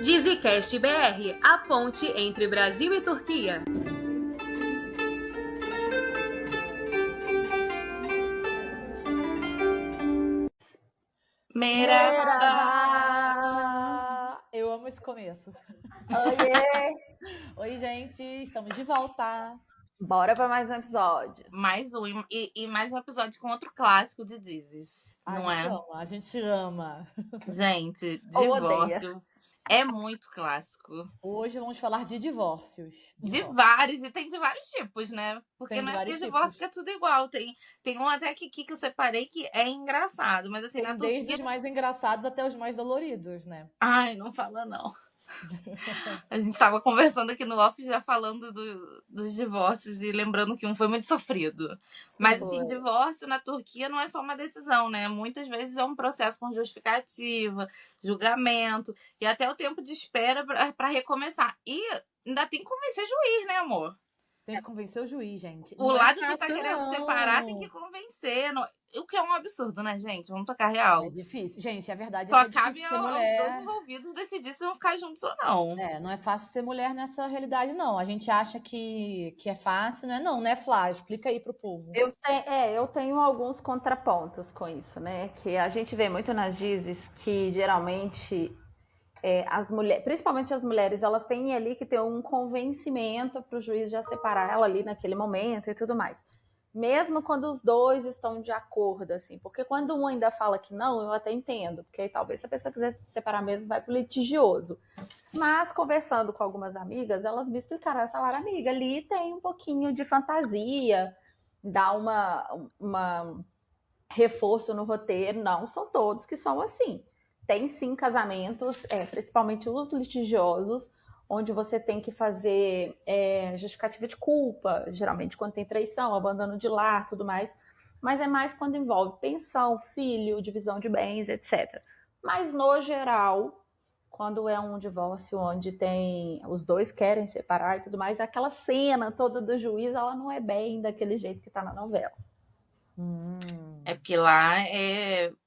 Dizicast BR, a ponte entre Brasil e Turquia. Merhaba! Eu amo esse começo. Oiê! Oi, gente, estamos de volta. Bora para mais um episódio. Mais um, e mais um episódio com outro clássico de Dizes, não é? A gente ama. Gente, Ou odeia. divórcio é muito clássico. Hoje vamos falar de divórcios. De vários, e tem de vários tipos, né? Porque Tem de não é que vários divórcio tipos. que é tudo igual. Tem um até aqui que eu separei que é engraçado, mas assim, Tem na desde Turquia... os mais engraçados até os mais doloridos, né? Ai, não fala não. A gente estava conversando aqui no off já falando dos divórcios e lembrando que um foi muito sofrido. Mas assim, divórcio na Turquia não é só uma decisão, né? Muitas vezes é um processo com justificativa, julgamento e até o tempo de espera para recomeçar. E ainda tem que convencer juiz, né, amor? Tem que convencer o juiz, gente. O Não lado é que tá fácil, querendo não. separar tem que convencer. O que é um absurdo, né, gente? Vamos tocar real. É difícil. Gente, a verdade Só é que é cabe difícil ser aos mulher. dois envolvidos decidir se vão ficar juntos ou não. Não é fácil ser mulher nessa realidade, não. A gente acha que é fácil, não é, Flá? Explica aí pro povo. Eu tenho alguns contrapontos com isso, né? Que a gente vê muito nas dizes que geralmente as mulheres, principalmente as mulheres, elas têm ali que ter um convencimento para o juiz já separar ela ali naquele momento e tudo mais. Mesmo quando os dois estão de acordo, assim, porque quando um ainda fala que não, eu até entendo, porque talvez se a pessoa quiser separar mesmo, vai pro litigioso. Mas conversando com algumas amigas, elas me explicaram, essa Lara, amiga, ali tem um pouquinho de fantasia, dá uma reforço no roteiro, não são todos que são assim. Tem sim casamentos, principalmente os litigiosos, onde você tem que fazer justificativa de culpa, geralmente quando tem traição, abandono de lar, tudo mais, mas é mais quando envolve pensão, filho, divisão de bens, etc. Mas no geral, quando é um divórcio onde os dois querem separar e tudo mais, aquela cena toda do juiz, ela não é bem daquele jeito que tá na novela. É porque lá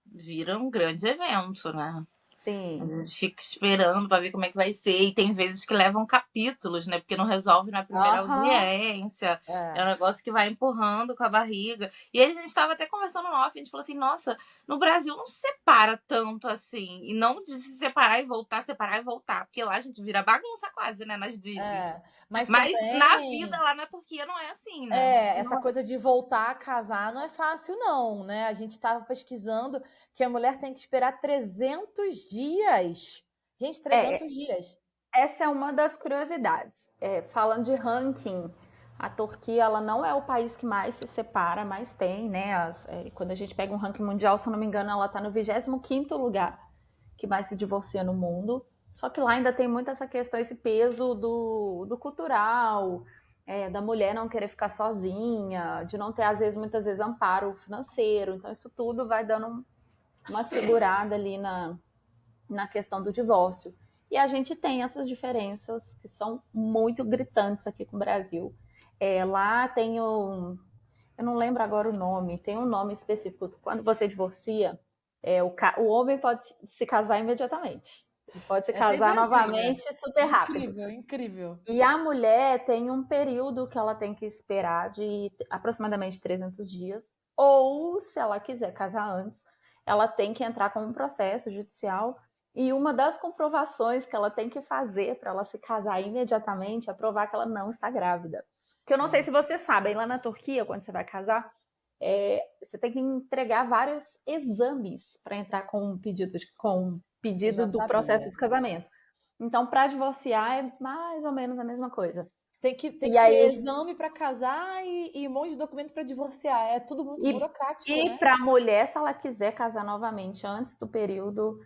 vira um grande evento, né? Sim. A gente fica esperando pra ver como é que vai ser. E tem vezes que levam capítulos, né? Porque não resolve na primeira audiência. É um negócio que vai empurrando com a barriga. E aí a gente tava até conversando no off, a gente falou assim, nossa, no Brasil não se separa tanto assim. E não de se separar e voltar, separar e voltar. Porque lá a gente vira bagunça quase, né? Nas dizes. Mas também... na vida lá na Turquia não é assim, né? Essa coisa de voltar a casar não é fácil, não, né? A gente tava pesquisando que a mulher tem que esperar 300 dias. Gente, 300 dias. Essa é uma das curiosidades. Falando de ranking, a Turquia ela não é o país que mais se separa, mas tem, né? Quando a gente pega um ranking mundial, se eu não me engano, ela está no 25º lugar que mais se divorcia no mundo. Só que lá ainda tem muito essa questão, esse peso do cultural, da mulher não querer ficar sozinha, de não ter, muitas vezes, amparo financeiro. Então, isso tudo vai dando uma segurada ali na questão do divórcio. E a gente tem essas diferenças que são muito gritantes aqui com o Brasil. Lá tem eu não lembro agora o nome, tem um nome específico que quando você divorcia, o homem pode se casar imediatamente. Pode se casar novamente super rápido. Incrível. E a mulher tem um período que ela tem que esperar de aproximadamente 300 dias. Ou, se ela quiser casar antes, ela tem que entrar com um processo judicial. E uma das comprovações que ela tem que fazer para ela se casar imediatamente é provar que ela não está grávida. Que eu não sei se vocês sabem, lá na Turquia, quando você vai casar, você tem que entregar vários exames para entrar com um pedido do processo de casamento. Então, para divorciar é mais ou menos a mesma coisa. Tem que ter exame para casar e um monte de documento para divorciar. É tudo muito burocrático, né? E para a mulher, se ela quiser casar novamente antes do período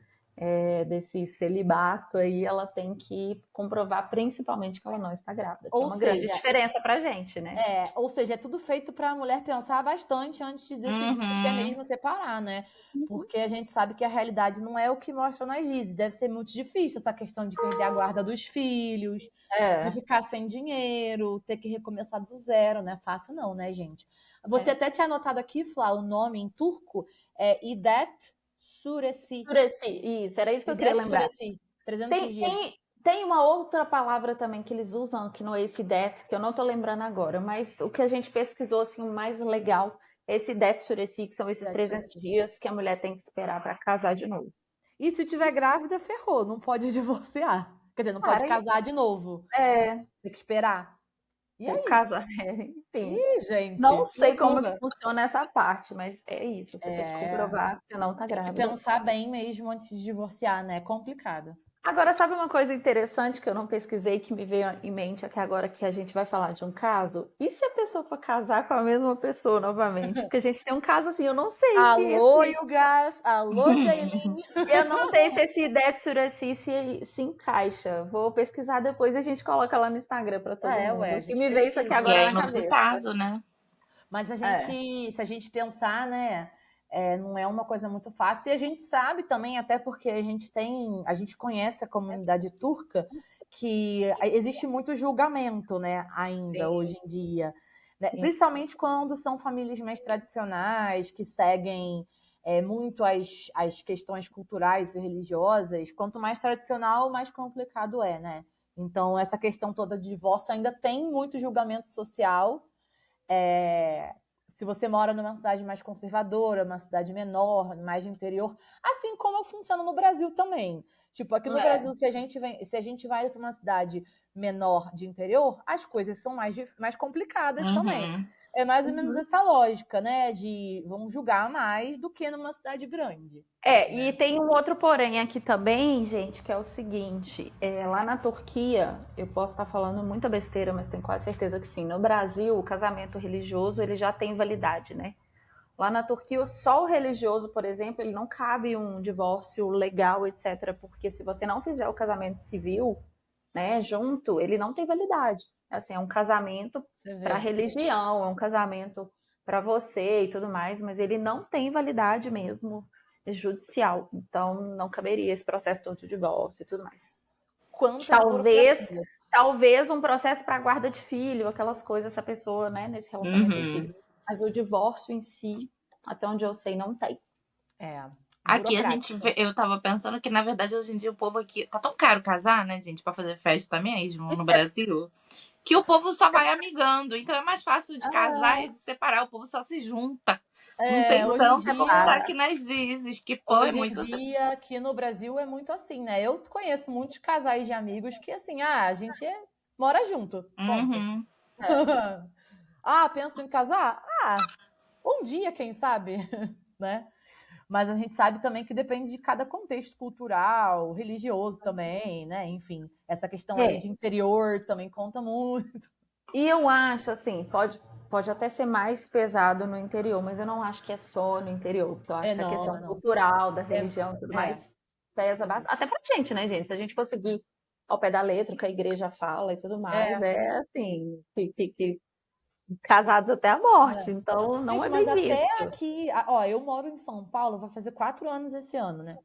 desse celibato aí, ela tem que comprovar principalmente que ela não está grávida. Que é uma grande diferença pra gente, né? Ou seja, é tudo feito para a mulher pensar bastante antes de decidir se quer mesmo separar, né? Porque a gente sabe que a realidade não é o que mostra nas dizes. Deve ser muito difícil essa questão de perder a guarda dos filhos, de ficar sem dinheiro, ter que recomeçar do zero. Não é fácil não, né, gente? Você até tinha anotado aqui, Flá, o nome em turco é İdet Suresi. Isso, era isso que eu queria lembrar. 300 Tem, dias. tem uma outra palavra também que eles usam aqui no Esse Det, que eu não tô lembrando agora, mas o que a gente pesquisou, assim, o mais legal é esse Det Sureci, que são esses Det 300 dias que a mulher tem que esperar para casar de novo. E se tiver grávida, ferrou, não pode divorciar. Quer dizer, não pode Cara, casar de novo. é, Tem que esperar. E ou aí? casar, enfim. Ih, gente, Não que sei como loucura. que funciona essa parte, mas é isso, você tem que É, comprovar que você não tá tem que grávida. pensar bem mesmo antes de divorciar, né? É complicado. Agora, sabe uma coisa interessante que eu não pesquisei, que me veio em mente aqui agora que a gente vai falar de um caso? E se a pessoa for casar com a mesma pessoa novamente? Porque a gente tem um caso assim, eu não sei se Alô, esse. Yugas! Alô, Jailin! Eu não sei se esse Det Suraci se encaixa. Vou pesquisar depois e a gente coloca lá no Instagram para todo É, mundo. ué, a Que gente me veio isso aqui pesquisa. E agora é na cabeça. inusitado, né? Mas É. se a gente pensar, né, não é uma coisa muito fácil. E a gente sabe também, até porque a gente conhece a comunidade turca, que existe muito julgamento, né, ainda hoje em dia. Né? Principalmente quando são famílias mais tradicionais, que seguem muito as questões culturais e religiosas. Quanto mais tradicional, mais complicado é, né? Então, essa questão toda de divórcio ainda tem muito julgamento social. Se você mora numa cidade mais conservadora, uma cidade menor, mais de interior, assim como funciona no Brasil também. Tipo, aqui no Brasil, se a gente vai para uma cidade menor de interior, as coisas são mais complicadas também. É mais ou menos essa lógica, né? De vamos julgar mais do que numa cidade grande. E tem um outro porém aqui também, gente, que é o seguinte: lá na Turquia, eu posso estar falando muita besteira, mas tenho quase certeza que sim. No Brasil, o casamento religioso ele já tem validade, né? Lá na Turquia, só o religioso, por exemplo, ele não cabe um divórcio legal, etc. Porque se você não fizer o casamento civil, né, junto, ele não tem validade. Assim, é um casamento para religião, é um casamento para você e tudo mais, mas ele não tem validade mesmo judicial. Então, não caberia esse processo todo de divórcio e tudo mais. Quantas Talvez um processo para guarda de filho, aquelas coisas, essa pessoa, né, nesse relacionamento tem filho. Mas o divórcio em si, até onde eu sei, não tem. Aqui eu tava pensando que, na verdade, hoje em dia o povo aqui. Tá tão caro casar, né, gente, pra fazer festa mesmo no Brasil, que o povo só vai amigando. Então é mais fácil de casar e de separar, o povo só se junta. Não tem hoje em tanto, é como tá dia, aqui nas dizes, que pô, é hoje em muito. dia, aqui no Brasil é muito assim, né? Eu conheço muitos casais de amigos que, assim, a gente mora junto, ponto. Uhum. Penso em casar? Um dia, quem sabe, né? Mas a gente sabe também que depende de cada contexto cultural, religioso também, né? Enfim, essa questão aí de interior também conta muito. E eu acho, assim, pode até ser mais pesado no interior, mas eu não acho que é só no interior, porque eu acho que a questão cultural, da religião e tudo mais pesa bastante. Até pra gente, né, gente? Se a gente for seguir ao pé da letra, o que a igreja fala e tudo mais, assim, que casados até a morte. Então, não Gente, é mas bem até visto. aqui, eu moro em São Paulo, vai fazer 4 anos esse ano, né?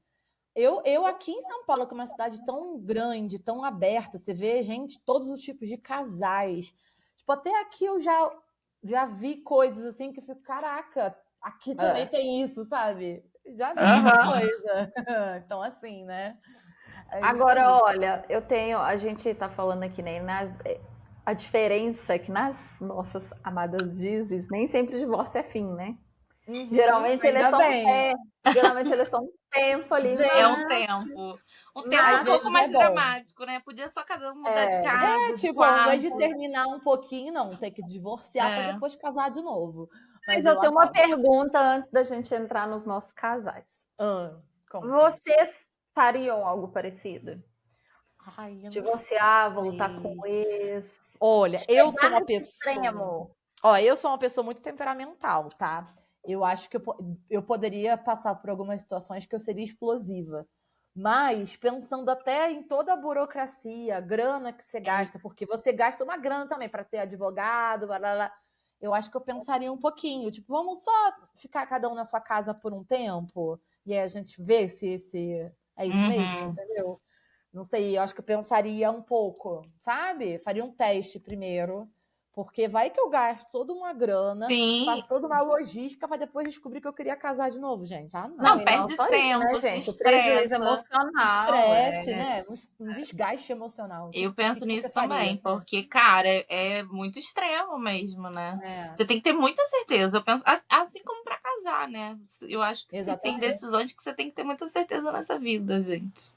Eu aqui em São Paulo, que é uma cidade tão grande, tão aberta, você vê, gente, todos os tipos de casais. Tipo, até aqui eu já vi coisas assim que eu fico, caraca, aqui também tem isso, sabe? Já vi muita coisa. Então, assim, né? Agora, olha, a gente tá falando aqui, né, a diferença é que nas nossas amadas dizes, nem sempre o divórcio é fim, né? Geralmente eles são geralmente eles são um tempo ali, É um tempo. Um tempo um pouco mais dramático, né? Podia só cada um mudar de casa, de tipo, quarto. ao invés de terminar um pouquinho, não, tem que divorciar para depois casar de novo. Mas eu tenho uma pergunta antes da gente entrar nos nossos casais. Vocês fariam algo parecido? Divorciar, voltar com o ex? Olha, eu sou uma pessoa. Eu sou uma pessoa muito temperamental, tá? Eu acho que eu poderia passar por algumas situações que eu seria explosiva. Mas pensando até em toda a burocracia, a grana que você gasta, porque você gasta uma grana também para ter advogado, blá, blá, blá. Eu acho que eu pensaria um pouquinho, tipo, vamos só ficar cada um na sua casa por um tempo e aí a gente vê se é isso mesmo, entendeu? Não sei, eu acho que eu pensaria um pouco, sabe? Faria um teste primeiro Porque vai que eu gasto toda uma grana, Sim. faço toda uma logística para depois descobrir que eu queria casar de novo, gente. Ah, não. Não, e perde só isso, tempo, né, se gente? O prejuízo estressa. emocional. Estresse, né? Um desgaste emocional. Eu que penso você nisso faria? também, porque, cara, é muito extremo mesmo, né? É, Você tem que ter muita certeza. Eu penso, assim como pra casar, né? Eu acho que tem exatamente. decisões que você tem que ter muita certeza nessa vida, gente.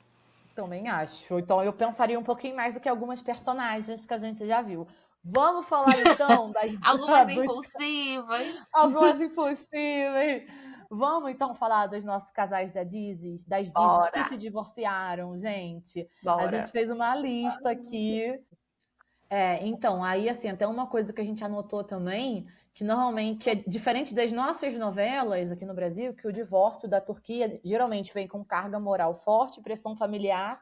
Também acho. Então eu pensaria um pouquinho mais do que algumas personagens que a gente já viu. Vamos falar então Algumas dos impulsivas. algumas impossíveis. Vamos então falar dos nossos casais das Dizes que Bora. se divorciaram, gente. A Bora. gente fez uma lista aqui. Então, aí assim, até uma coisa que a gente anotou também, que normalmente é diferente das nossas novelas aqui no Brasil, que o divórcio da Turquia geralmente vem com carga moral forte, pressão familiar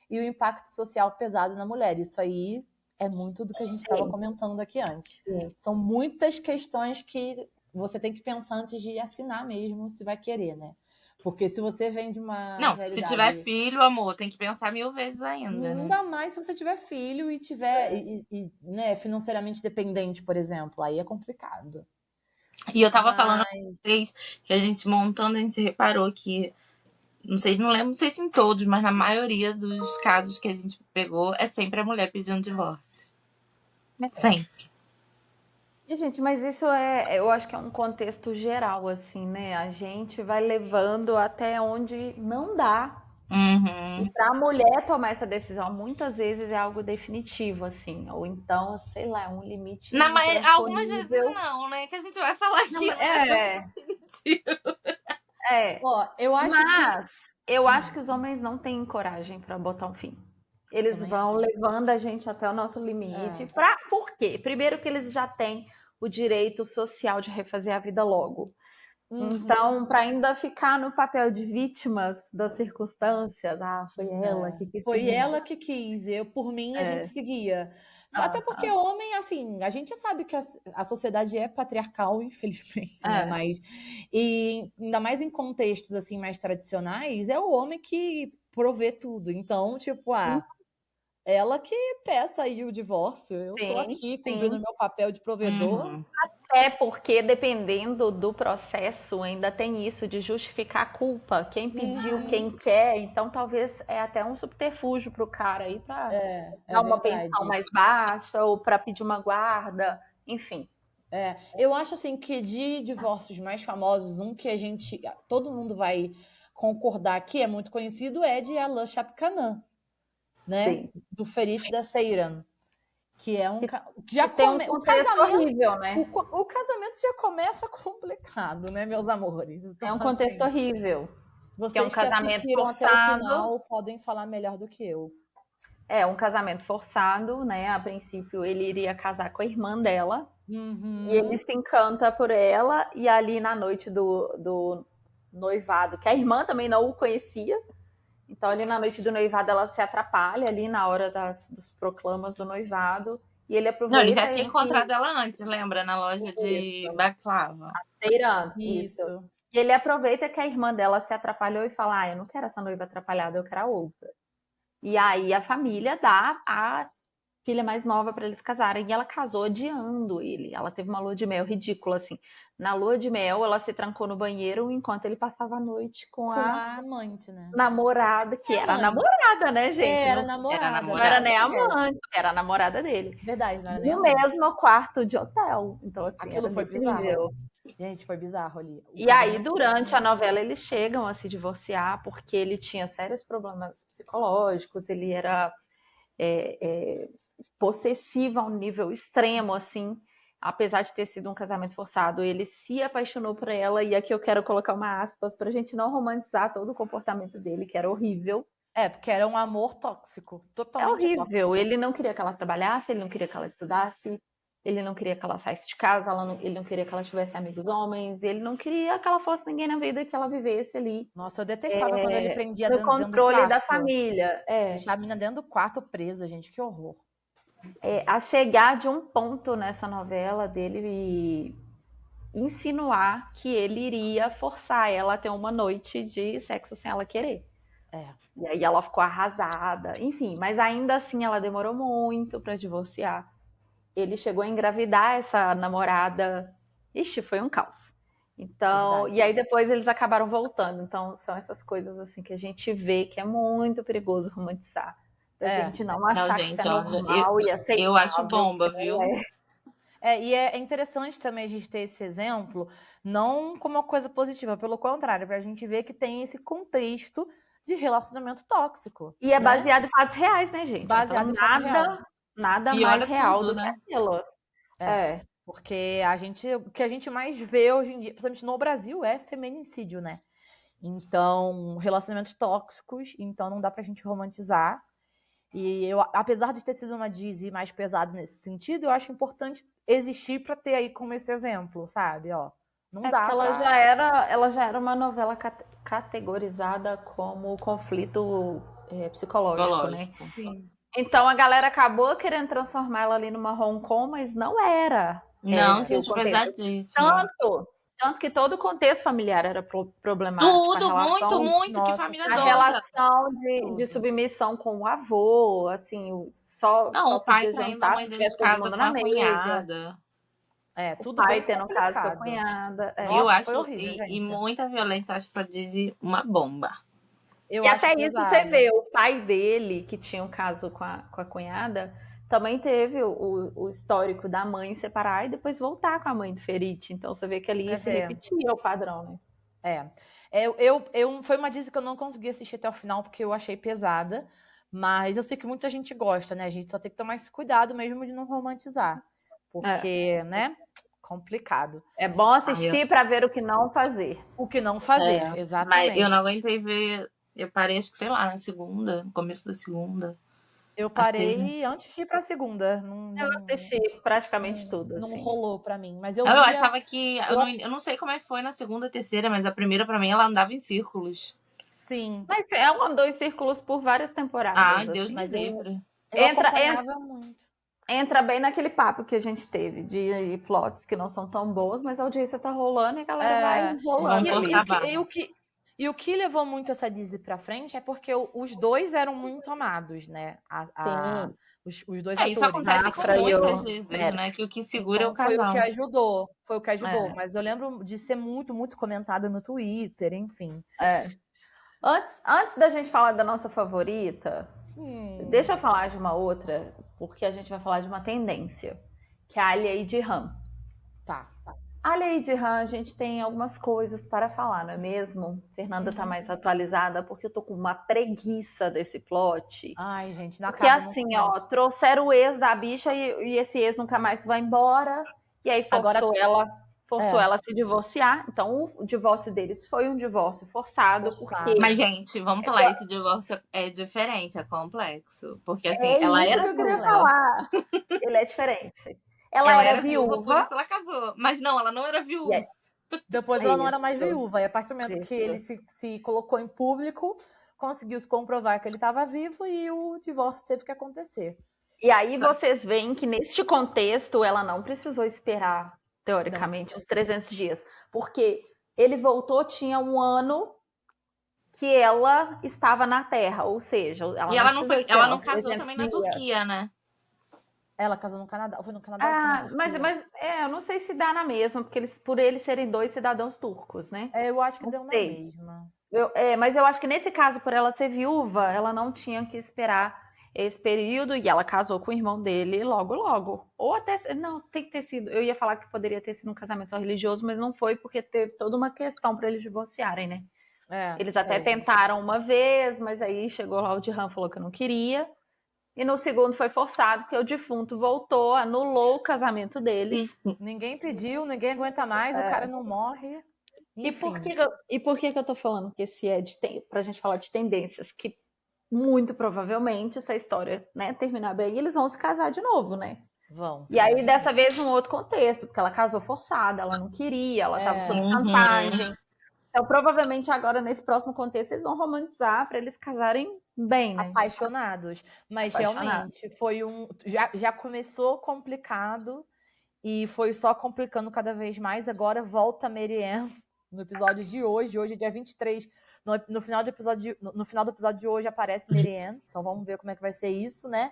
e o impacto social pesado na mulher. Isso aí é muito do que a gente estava comentando aqui antes. Sim. São muitas questões que você tem que pensar antes de assinar mesmo, se vai querer, né? Porque se você vem de uma Não, realidade... se tiver filho, amor, tem que pensar 1000 vezes ainda, né? Ainda mais se você tiver filho e tiver né, financeiramente dependente, por exemplo. Aí é complicado. E eu tava falando com vocês que a gente montando, a gente reparou que, não sei se em todos, mas na maioria dos casos que a gente pegou, é sempre a mulher pedindo divórcio. Sempre. E, gente, mas isso eu acho que é um contexto geral, assim, né? A gente vai levando até onde não dá. Uhum. E para a mulher tomar essa decisão, muitas vezes é algo definitivo, assim. Ou então, sei lá, é um limite Algumas vezes intransponível. não, né? Que a gente vai falar aqui. Ó, eu acho Mas eu acho que os homens não têm coragem para botar um fim. Eles Também vão acho. levando a gente até o nosso limite. É. Por quê? Primeiro que eles já têm o direito social de refazer a vida logo. Então, para ainda ficar no papel de vítimas das circunstâncias, foi ela que quis Foi seguir. ela que quis. Eu, por mim, a gente seguia. Até porque homem, assim, a gente já sabe que a sociedade é patriarcal, infelizmente, né? Mas, e ainda mais em contextos, assim, mais tradicionais, é o homem que provê tudo. Então, tipo, ela que peça aí o divórcio. Eu tô aqui cumprindo meu papel de provedor. Até porque, dependendo do processo, ainda tem isso de justificar a culpa. Quem pediu, quem quer. Então, talvez é até um subterfúgio para o cara aí para dar uma pensão mais baixa ou para pedir uma guarda, enfim. Eu acho assim que de divórcios mais famosos, um que todo mundo vai concordar que é muito conhecido é de Alain Chapkanan, né? Sim. Do Ferit da Seiran, que é tem um contexto horrível, né? O casamento já começa complicado, né, meus amores? Então, é um contexto horrível. Vocês que é um casamento assistiram forçado, até o final podem falar melhor do que eu. É um casamento forçado, né? A princípio ele iria casar com a irmã dela. E ele se encanta por ela, e ali na noite do noivado, que a irmã também não o conhecia, então ali na noite do noivado ela se atrapalha ali na hora dos proclamas do noivado, e ele aproveita... Não, ele já tinha encontrado ela antes, lembra? Na loja de baklava. Isso. E ele aproveita que a irmã dela se atrapalhou e fala, eu não quero essa noiva atrapalhada, eu quero a outra. E aí a família dá a filha mais nova para eles casarem, e ela casou odiando ele. Ela teve uma lua de mel ridícula, assim. Na lua de mel, ela se trancou no banheiro enquanto ele passava a noite com a amante, né? Namorada, que era a namorada, né, gente? Era namorada. Não era nem amante, era a namorada dele. Verdade, não era nem no amante. mesmo quarto de hotel. Então, assim, aquilo foi bizarro. Gente, foi bizarro ali. E aí, durante a novela, eles chegam a se divorciar porque ele tinha sérios problemas psicológicos, ele era possessivo a um nível extremo, assim. Apesar de ter sido um casamento forçado, ele se apaixonou por ela, e aqui eu quero colocar uma aspas pra gente não romantizar todo o comportamento dele, que era horrível. Porque era um amor tóxico, totalmente horrível. Tóxico. Ele não queria que ela trabalhasse, ele não queria que ela estudasse, ele não queria que ela saísse de casa, ele não queria que ela tivesse amigos homens, ele não queria que ela fosse ninguém na vida, que ela vivesse ali. Nossa, eu detestava quando ele prendia no dentro do controle quarto. da família. Deixar a menina dentro do quarto presa, gente, que horror. A chegar de um ponto nessa novela dele insinuar que ele iria forçar ela a ter uma noite de sexo sem ela querer. E aí ela ficou arrasada, enfim, mas ainda assim ela demorou muito para divorciar. ele chegou a engravidar essa namorada. Ixi, foi um caos. Então, Verdade. e aí depois eles acabaram voltando. Então, são essas coisas assim que a gente vê que é muito perigoso romantizar. Da gente não Não, achar que isso gente, é olha, normal e eu acho aceitável, bomba, que viu? não é. E é interessante também a gente ter esse exemplo, não como uma coisa positiva, pelo contrário, pra gente ver que tem esse contexto de relacionamento tóxico, E é né? baseado em fatos reais, né, gente? Baseado Então, em fato real. nada mais Piora real tudo, do que né? aquilo. É. Porque o que a gente mais vê hoje em dia, principalmente no Brasil, é feminicídio, né? Então, relacionamentos tóxicos, então não dá pra gente romantizar. E eu, apesar de ter sido uma Dizzy mais pesada nesse sentido, eu acho importante existir pra ter aí como esse exemplo, sabe? Ó, não É dá porque pra. ela já era uma novela categorizada como conflito psicológico, né? Psicológico. Sim. Então a galera acabou querendo transformar ela ali numa Hong mas não era Não, esse o gente, contexto. pesadíssimo. Tanto que todo o contexto familiar era problemático. Tudo, muito, muito, que Nossa, família A sim. doida. relação de Tudo. submissão com o avô, assim, só, Não, só o pai podia traindo a jantar mãe se dentro de tivesse todo casa mundo com na a mesa. É, cunhada. O tudo pai bem tendo caso com a complicado. cunhada. Eu Nossa, foi acho, horrível, e gente. muita violência, acho essa Dizzy uma bomba. Eu E acho até isso você pesado. vê, o pai dele, que tinha um caso com a cunhada, também teve o histórico da mãe separar e depois voltar com a mãe do Ferit. Então você vê que ali Você se vê. repetia o padrão, né? Foi uma Disney que eu não consegui assistir até o final porque eu achei pesada, mas eu sei que muita gente gosta, né? A gente só tem que tomar esse cuidado mesmo de não romantizar, É, porque, né? Complicado. é bom Ai, eu, assistir para ver o que não fazer. O que não fazer, mas eu não exatamente. aguentei ver. Eu parei, acho que, sei lá, na segunda, no começo da segunda. Eu Achei. parei antes de ir pra segunda. Eu assisti praticamente tudo, Não assim. rolou pra mim, mas eu Não, eu via. achava que. Eu não sei como é que foi na segunda, terceira, mas a primeira, pra mim, ela andava em círculos. Sim, Mas ela andou em círculos por várias Ai, temporadas, Deus assim. me mas livre. eu Entra, acompanhava muito. entra bem naquele papo que a gente teve de plots que não são tão bons, mas a audiência tá rolando e a galera vai É, Vão rolando E ali. forçar o a que, barra. e o que levou muito essa Disney pra frente é porque os dois eram muito amados, né? Sim, Os dois É, isso atores. acontece com Mafra e muitas o vezes, Eric. né? Que o que segura é o Então foi o que casal. ajudou. Foi o que ajudou. É, Mas eu lembro de ser muito, muito comentada no Twitter, enfim. é. Antes da gente falar da nossa favorita, deixa eu falar de uma outra, porque a gente vai falar de uma tendência, que é a Alia de Han. Tá. A Lady Han, a gente tem algumas coisas para falar, não é mesmo? Fernanda tá mais atualizada, porque eu tô com uma preguiça desse plot. Ai, gente, não Porque acaba nunca assim, mais. ó, trouxeram o ex da bicha e esse ex nunca mais vai embora. E aí Agora, forçou ela a se divorciar. Então o divórcio deles foi um divórcio forçado, porque Mas, gente, vamos falar, esse divórcio é diferente, é complexo. Porque, assim, é ela isso era que eu queria viúva. falar. Ele é diferente. Ela Ela era era viúva, por viúva isso ela casou. Mas não, ela não era e viúva. é depois ela não era mais isso, viúva. E a partir do momento que ele isso. se colocou em público, conseguiu se comprovar que ele estava vivo e o divórcio teve que acontecer. E aí Só- vocês veem que neste contexto ela não precisou esperar, teoricamente, uns 300 dias, porque ele voltou, tinha um ano que ela estava na Terra, ou seja, ela E não ela não precisou foi, ela esperar não os casou 300 também na dias. Turquia, né? Ela casou no Canadá. Ou foi no Canadá ou foi na Ah, Turquia? eu não sei se dá na mesma, porque por eles serem dois cidadãos turcos, né? Eu acho que Não deu na sei. mesma. Mas eu acho que nesse caso, por ela ser viúva, ela não tinha que esperar esse período e ela casou com o irmão dele logo, logo. Ou até. Não, tem que ter sido. Eu ia falar que poderia ter sido um casamento só religioso, mas não foi, porque teve toda uma questão para eles divorciarem, né? Eles até Teve. tentaram uma vez, mas aí chegou lá o Dirham falou que não queria. E no segundo foi forçado, porque o defunto voltou, anulou o casamento deles. Ninguém pediu, ninguém aguenta mais, o cara não morre. E por Enfim. que eu tô falando que esse é pra gente falar de tendências? Que muito provavelmente essa história, né, terminar bem, eles vão se casar de novo, né? Vão. E aí, dessa vez, num outro contexto, porque ela casou forçada, ela não queria, ela estava sob chantagem. Então, provavelmente, agora, nesse próximo contexto, eles vão romantizar para eles casarem bem, né? Apaixonados. Mas Apaixonados. realmente foi já começou complicado e foi só complicando cada vez mais. Agora volta a Marianne no episódio de hoje. Hoje é dia 23. No final do episódio de hoje aparece Marianne. Então vamos ver como é que vai ser isso, né?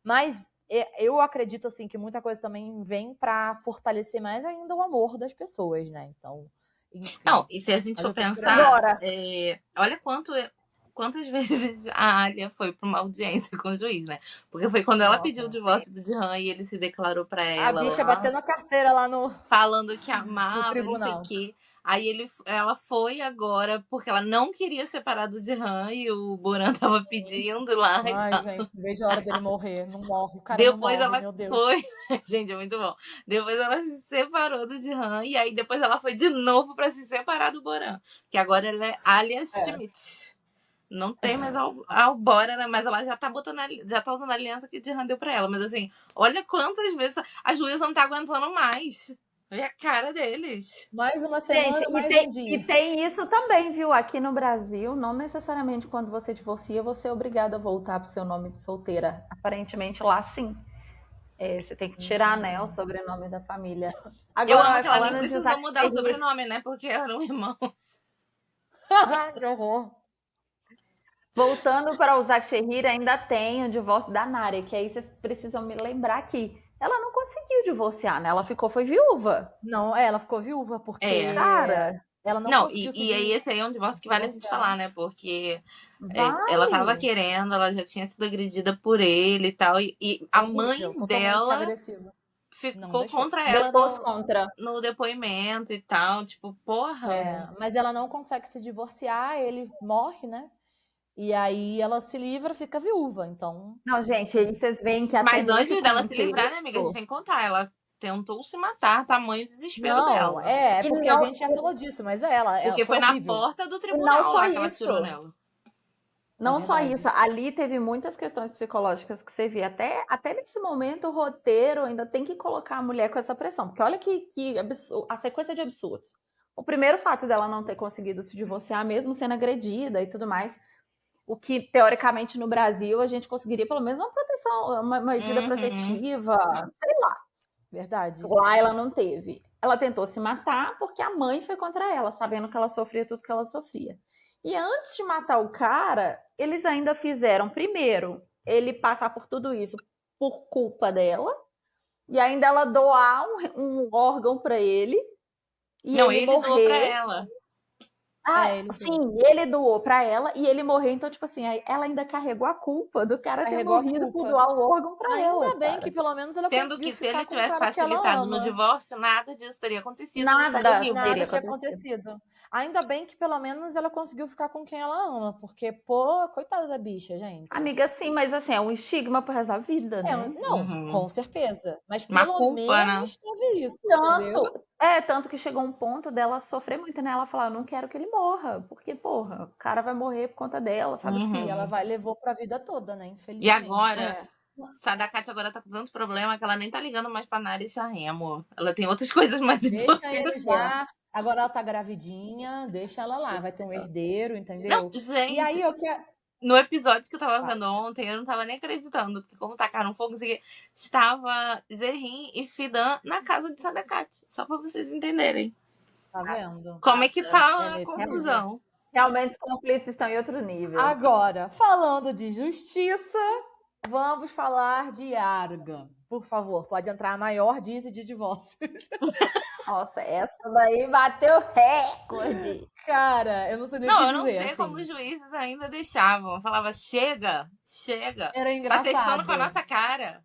Mas eu acredito, assim, que muita coisa também vem pra fortalecer mais ainda o amor das pessoas, né? Então, enfim. Não, e se a gente Mas for eu tô por pensar, Agora, olha quantas vezes a Alia foi pra uma audiência com o juiz, né? Porque foi quando ela Nossa, pediu o divórcio do Dirran e ele se declarou pra a ela bicha lá, batendo a carteira lá no falando que amava, não sei o tribunal. quê. Aí ela foi agora porque ela não queria separar do Dirran e o Boran tava pedindo lá e Ai, tal. gente, não vejo a hora dele morrer. Não morre, o cara não Depois morre, ela meu Deus. foi. Gente, é muito bom. Depois ela se separou do Dirran e aí depois ela foi de novo pra se separar do Boran. Que agora ela é Alia Schmidt. Não tem mais ao Bora, né? Mas ela já tá já tá usando a aliança que o Dirran deu pra ela. Mas assim, olha quantas vezes a juíza não tá aguentando mais. Olha a cara deles. Mais uma semana, gente, mais um e dia. tem isso também, viu? Aqui no Brasil, não necessariamente quando você divorcia, você é obrigado a voltar pro seu nome de solteira. Aparentemente lá sim. Você tem que tirar, né, o sobrenome da família. Eu amo Agora, que ela nem falando de precisou Zack mudar o Shehir, sobrenome, né? Porque eram irmãos. Que horror. voltando para o Zack Shehir, ainda tem o divórcio da Nari, que aí vocês precisam me lembrar que ela não conseguiu divorciar, né? Ela foi viúva. Não, ela ficou viúva porque É. Cara, ela não Não, conseguiu e aí esse aí é um divórcio que vale a gente divorciar. falar, né? Porque ela tava vale. querendo, ela já tinha sido agredida por ele e tal. E a mãe Horrível, totalmente dela agressiva. Não ficou deixou. contra ela Depôs contra. no depoimento e tal. Tipo, porra. Mas ela não consegue se divorciar, ele morre, né? E aí ela se livra, fica viúva. Então, Não, gente, aí vocês veem que até Mas antes nesse dela se livrar, né, amiga? A gente contexto... tem que contar. Ela tentou se matar, tamanho o desespero não, dela. é E porque não- a gente já falou disso, mas ela Porque foi na horrível. porta do não tribunal só lá que ela isso. tirou nela. Não só verdade. isso, ali teve muitas questões psicológicas que você vê. Até nesse momento, o roteiro ainda tem que colocar a mulher com essa pressão. Porque olha que a sequência de absurdos. O primeiro fato dela não ter conseguido se divorciar, mesmo sendo agredida e tudo mais, o que, teoricamente, no Brasil, a gente conseguiria pelo menos uma proteção, uma medida protetiva, sei lá. Verdade. Lá ela não teve. Ela tentou se matar porque a mãe foi contra ela, sabendo que ela sofria tudo que ela sofria. E antes de matar o cara, eles ainda fizeram, primeiro, ele passar por tudo isso por culpa dela, e ainda ela doar um órgão pra ele, e Não, ele ele doou morrer. pra ela. Ele sim, ele doou pra ela e ele morreu. Então, tipo assim, ela ainda carregou a culpa do cara ter Carregou a morrido por culpa. doar o órgão pra ela. Ainda bem cara. que pelo menos ela Sendo conseguiu que se ficar ele com o tivesse cara que ela facilitado no ama. divórcio, nada disso teria acontecido. Nada Ele estaria vivo. Nada teria tinha acontecido. acontecido. Ainda bem que pelo menos ela conseguiu ficar com quem ela ama, porque, pô, coitada da bicha, gente. Amiga, sim, mas assim, é um estigma pro resto da vida, né? Não, Uhum. com certeza. Mas Uma pelo culpa, menos teve isso, entendeu? Tanto que chegou um ponto dela sofrer muito, né? Ela falar, não quero que ele morra, porque, porra, o cara vai morrer por conta dela, sabe assim? E ela levou pra vida toda, né? E Infelizmente. agora, Sadakate agora tá com tanto problema que ela nem tá ligando mais pra Nari e Shahin, amor. Ela tem outras coisas mais Deixa importantes. eles lá. Agora ela tá gravidinha, deixa ela lá. Vai ter um herdeiro, entendeu? Não, gente, E aí eu quero. no episódio que eu tava vendo ontem, eu não tava nem acreditando, porque como tacaram fogo, estava Zerrin e Fidan na casa de Sadakate. Só pra vocês entenderem. Tá vendo? Como é que tá a nesse confusão. Realmente os conflitos estão em outro nível. Agora, falando de justiça, vamos falar de Arga. Por favor, pode entrar a maior diz de divórcios. Nossa, essa daí bateu recorde. Cara, eu não sei nem o Não, que eu não dizer, sei assim. como os juízes ainda deixavam. Eu falava, chega. Era Tá engraçado. testando com a nossa cara.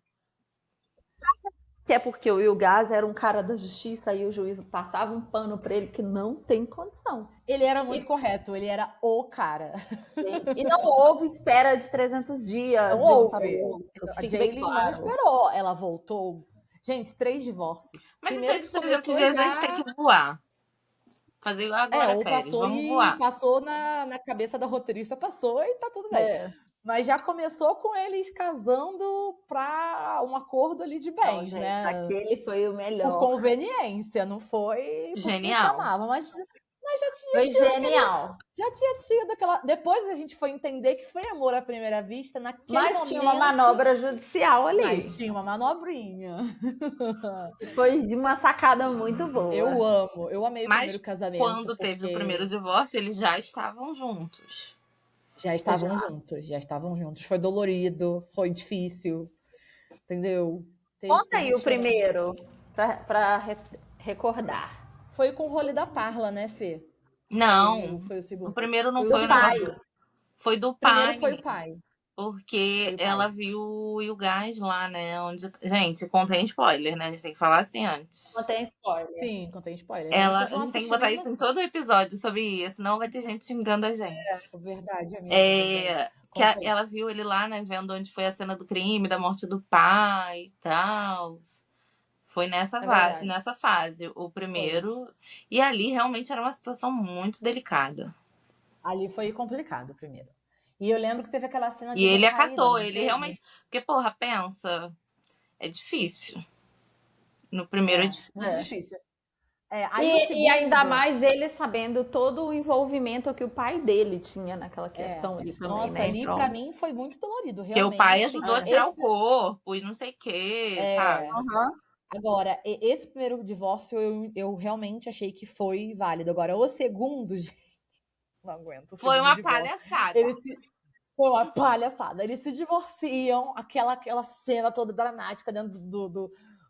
Que é porque o Will Gaz era um cara da justiça e o juiz passava um pano pra ele que não tem condição. Ele era muito correto, ele era o cara. E não houve espera de 300 dias. Não de um houve. para o outro, A fique Jaylin bem não claro. esperou. Ela voltou. Gente, 3 divórcios. Mas Primeiro isso que aí de 300 começou dias já- a gente tem que voar. Fazer igual agora, ou Pérez. passou Vamos voar. passou na cabeça da roteirista, passou e tá tudo bem. Mas já começou com eles casando pra um acordo ali de Não, bens, gente, né? aquele foi o Por melhor. conveniência, não foi porque Genial. amava, mas já tinha Foi tido genial. já tinha tido aquela. Depois a gente foi entender que foi amor à primeira vista naquele Mas momento. tinha uma manobra judicial ali. Mas tinha uma manobrinha. E foi de uma sacada muito boa. Eu amei o Mas primeiro casamento. quando teve o porque primeiro divórcio, eles já estavam juntos. já estavam juntos. Foi dolorido, foi difícil. entendeu? Conta Tem aí gente o chorando. primeiro, pra recordar. Foi com o rolê da Parla, né, Fê? Não, Foi o o segundo. primeiro não Foi o foi o Do pai. negócio. Foi do O primeiro pai, foi o menina. pai. Porque Foi o pai. ela viu o Will Gás lá, né? Onde... Gente, contém spoiler, né? A gente tem que falar assim antes. Não tem spoiler. Sim, contém spoiler. Ela, Vocês a vão gente tem que assistir botar mesmo isso em assim. todo episódio sobre isso, senão vai ter gente xingando a gente. Verdade, amiga, verdade. Contém. Ela viu ele lá, né? Vendo onde foi a cena do crime, da morte do pai e tal. Foi É verdade. nessa fase, o primeiro. E ali realmente era uma situação muito delicada. Ali foi complicado primeiro. E eu lembro que teve aquela cena de E ele recaída, acatou, não ele teve? realmente. Porque, porra, pensa. É difícil. No primeiro é Muito difícil. difícil. Aí o E segundo... ainda mais ele sabendo todo o envolvimento que o pai dele tinha naquela questão ali também, Nossa, né? ali Então, pra mim foi muito dolorido, Porque realmente. o pai ajudou a tirar Esse- o corpo e não sei o que, sabe? aham. Agora, esse primeiro divórcio eu realmente achei que foi válido. Agora, o segundo, gente, não aguento. O Foi segundo uma divórcio. palhaçada. Foi uma palhaçada. Eles se divorciam, aquela cena toda dramática dentro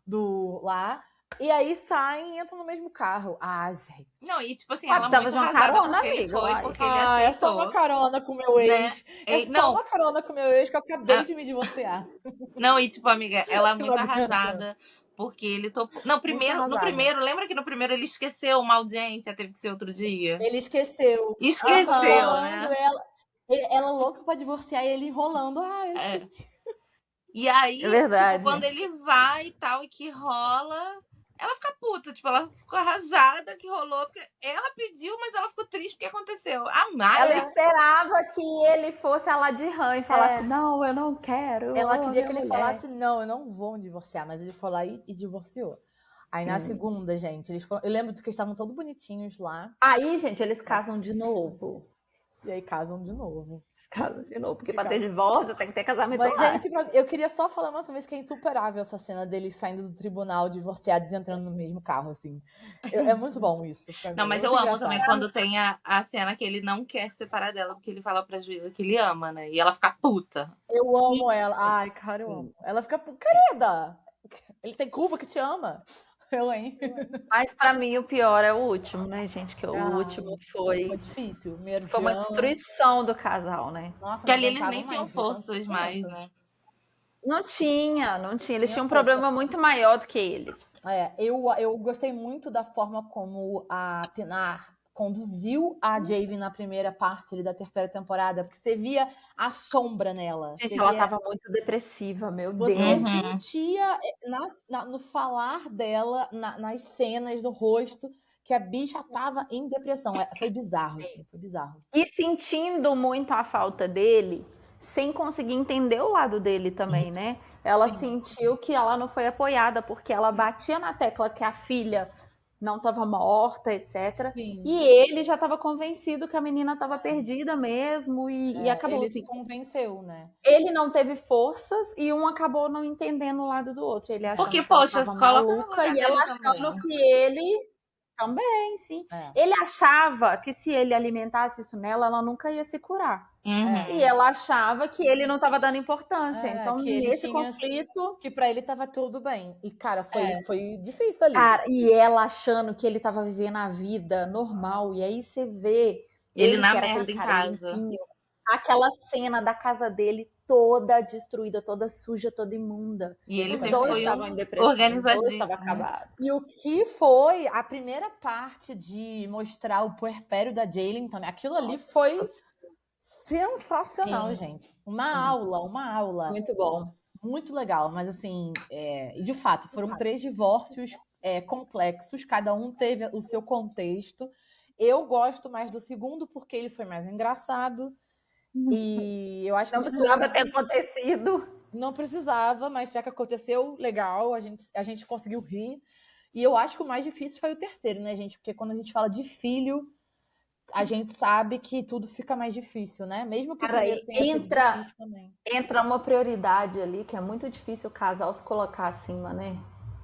do lá. E aí saem e entram no mesmo carro. Ah, gente. Não, e tipo assim, Ah, ela precisava muito de uma arrasada carona, porque ele amigo, foi, ai. porque ele É só aceitou. uma carona com o meu ex. Né? É só Não. uma carona com o meu ex que eu acabei Ah. de me divorciar. Não, e tipo, amiga, ela Não muito aguento. arrasada porque ele topou. Não, Muito no arrasada. primeiro, lembra que no primeiro ele esqueceu uma audiência, teve que ser outro dia? Ele esqueceu. Esqueceu, Enrolando né? ela louca pra divorciar e ele enrolando. Ah, eu esqueci. E aí, É verdade. tipo, quando ele vai e tal, e que rola, ela fica puta, tipo, ela ficou arrasada que rolou, porque ela pediu, mas ela ficou triste porque aconteceu. A Mari, Ela esperava que ele fosse a lá de rã e falasse, não, eu não quero. eu Ela amo a queria minha que ele mulher. falasse, não, eu não vou me divorciar, mas ele foi lá e divorciou. Aí na segunda, gente, eles foram. Eu lembro que eles estavam todos bonitinhos lá. Aí, gente, eles casam de novo. E aí casam de novo. Casam de novo, porque pra ter divórcio tem que ter casamento Mas, lá. gente, eu queria só falar mais uma vez que é insuperável essa cena deles saindo do tribunal, divorciados e entrando no mesmo carro, assim. É muito bom isso. Pra mim. não, mas É eu muito amo engraçado. também quando tem a cena que ele não quer se separar dela, porque ele fala pra juíza que ele ama, né? E ela fica puta. Eu amo ela. Ai, cara, eu amo. Ela fica, querida, ele tem culpa que te ama. Eu, hein? Mas pra mim o pior é o último, né, gente? Que o último Foi foi difícil. uma destruição do casal, né? Nossa, Que não ali eles aguentavam nem tinham mais, de tanto forças mais, sofrimento. né? Não tinha. Eles Tinha tinham um força. problema muito maior do que eles. Eu gostei muito da forma como a Pinar conduziu a Jaime na primeira parte ali da terceira temporada, porque você via a sombra nela. Gente, Você ela via- tava muito depressiva, meu Você Deus. sentia no falar dela, nas cenas, no rosto, que a bicha tava em depressão. Foi bizarro, assim, foi bizarro. E sentindo muito a falta dele, sem conseguir entender o lado dele também, né? Ela sentiu que ela não foi apoiada, porque ela batia na tecla que a filha não estava morta, etc. Sim. E ele já estava convencido que a menina estava perdida mesmo, e acabou Ele assim. se convenceu, né? Ele não teve forças e um acabou não entendendo o lado do outro. Ele achando Porque, que ela poxa, tava coloca no maluca lugar e ela dele achando também. que ele também, sim. Ele achava que se ele alimentasse isso nela, ela nunca ia se curar. Uhum. E ela achava que ele não estava dando importância. Então, que ele nesse tinha- conflito. Que pra ele tava tudo bem. E, cara, foi difícil ali. Cara, e ela achando que ele estava vivendo a vida normal. E aí você vê Ele na que era merda aquele em cara casa. limpinho, aquela cena da casa dele toda destruída, toda suja, toda imunda. E ele Os sempre dois foi estavam em depressão. Os dois organizadíssimo. estavam acabados. E o que foi a primeira parte de mostrar o puerpério da Jaylen também. Aquilo ali foi sensacional, gente. Uma aula. Muito bom. Muito legal. Mas assim, de fato, foram 3 divórcios complexos. Cada um teve o seu contexto. Eu gosto mais do segundo porque ele foi mais engraçado. E eu acho que Não precisava ter acontecido. não precisava, mas já que aconteceu, legal, a gente conseguiu rir. E eu acho que o mais difícil foi o terceiro, né, gente? Porque quando a gente fala de filho, a gente sabe que tudo fica mais difícil, né? Mesmo que o primeiro tenha sido difícil também. Entra uma prioridade ali, que é muito difícil o casal se colocar acima, né?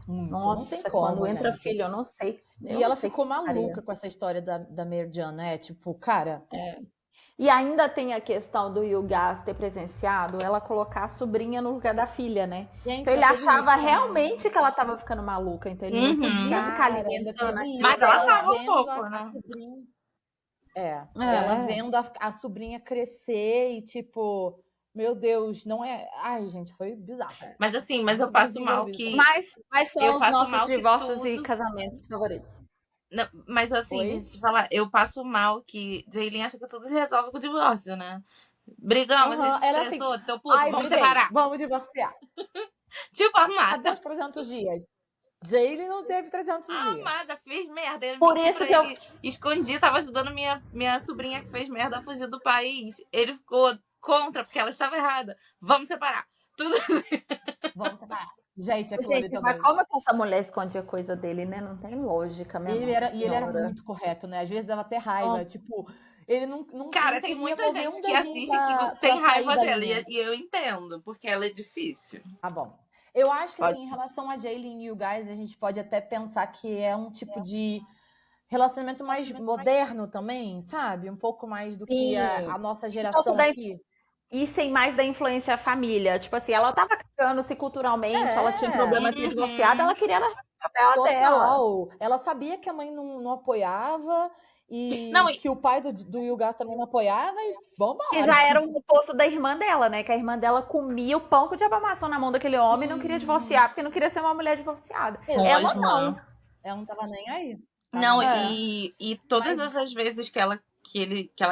Muito. Nossa, não tem como, quando entra gente. filho, eu não sei. E ela ficou maluca com essa história da Merjan, né? Tipo, cara, E ainda tem a questão do Will Gass ter presenciado ela colocar a sobrinha no lugar da filha, né? Gente, Então ele ainda teve achava isso, né? realmente que ela tava ficando maluca, então ele não podia ficar Cara, ainda alimentando teve isso. Mas ela Ela tava um vendo pouco, a né? sobrinha. Ela vendo a sobrinha crescer e tipo, meu Deus, não é. Ai, gente, foi bizarro. Mas assim, mas eu Muito passo mal desenvolvido. que. Mas Eu são os passo nossos mal que divórcios e tudo. casamentos favoritos. Não, mas assim, Oi? deixa eu te falar, eu passo mal que Jaylin acha que tudo se resolve com o divórcio, né? Brigamos, ele se Ela assim, estressou, tô puto, ai, vamos briguei, separar. vamos divorciar. Tipo, a Cadê Amada. os 300 dias? Jaylee não teve 300 A dias. Amada fez merda. Eu Por menti isso pra que eu. ele, escondi, tava ajudando minha sobrinha que fez merda a fugir do país. Ele ficou contra, porque ela estava errada. Vamos separar. Tudo. Vamos separar. Gente, aquilo ali Gente, mas também. como que essa mulher esconde a coisa dele, né? Não tem lógica, minha Ele nossa era senhora. muito correto, né? Às vezes dava até raiva. Nossa. Tipo, ele não Cara, tem queria muita mover gente um que dedinho assiste que pra tem sair raiva da dela. linha. E eu entendo, porque ela é difícil. Tá bom. Eu acho que, assim, em relação a Jaylee e o Guys, a gente pode até pensar que é um tipo de relacionamento mais moderno também, sabe? Um pouco mais do que Sim. a nossa E um pouco geração da aqui. E sem mais da influência família. Tipo assim, ela tava cagando-se culturalmente, ela tinha problema de ser divorciada, ela queria ela o papel dela. Total. Ela sabia que a mãe não apoiava Não, e que o pai do Will Gas também não apoiava e Que vambora. já era o oposto da irmã dela, né? Que a irmã dela comia o pão com diabo amassou na mão daquele homem e não queria divorciar, porque não queria ser uma mulher divorciada. Ela não. Cosma. Ela não tava nem aí. Tava Não, nem aí. e todas Mas essas vezes que ela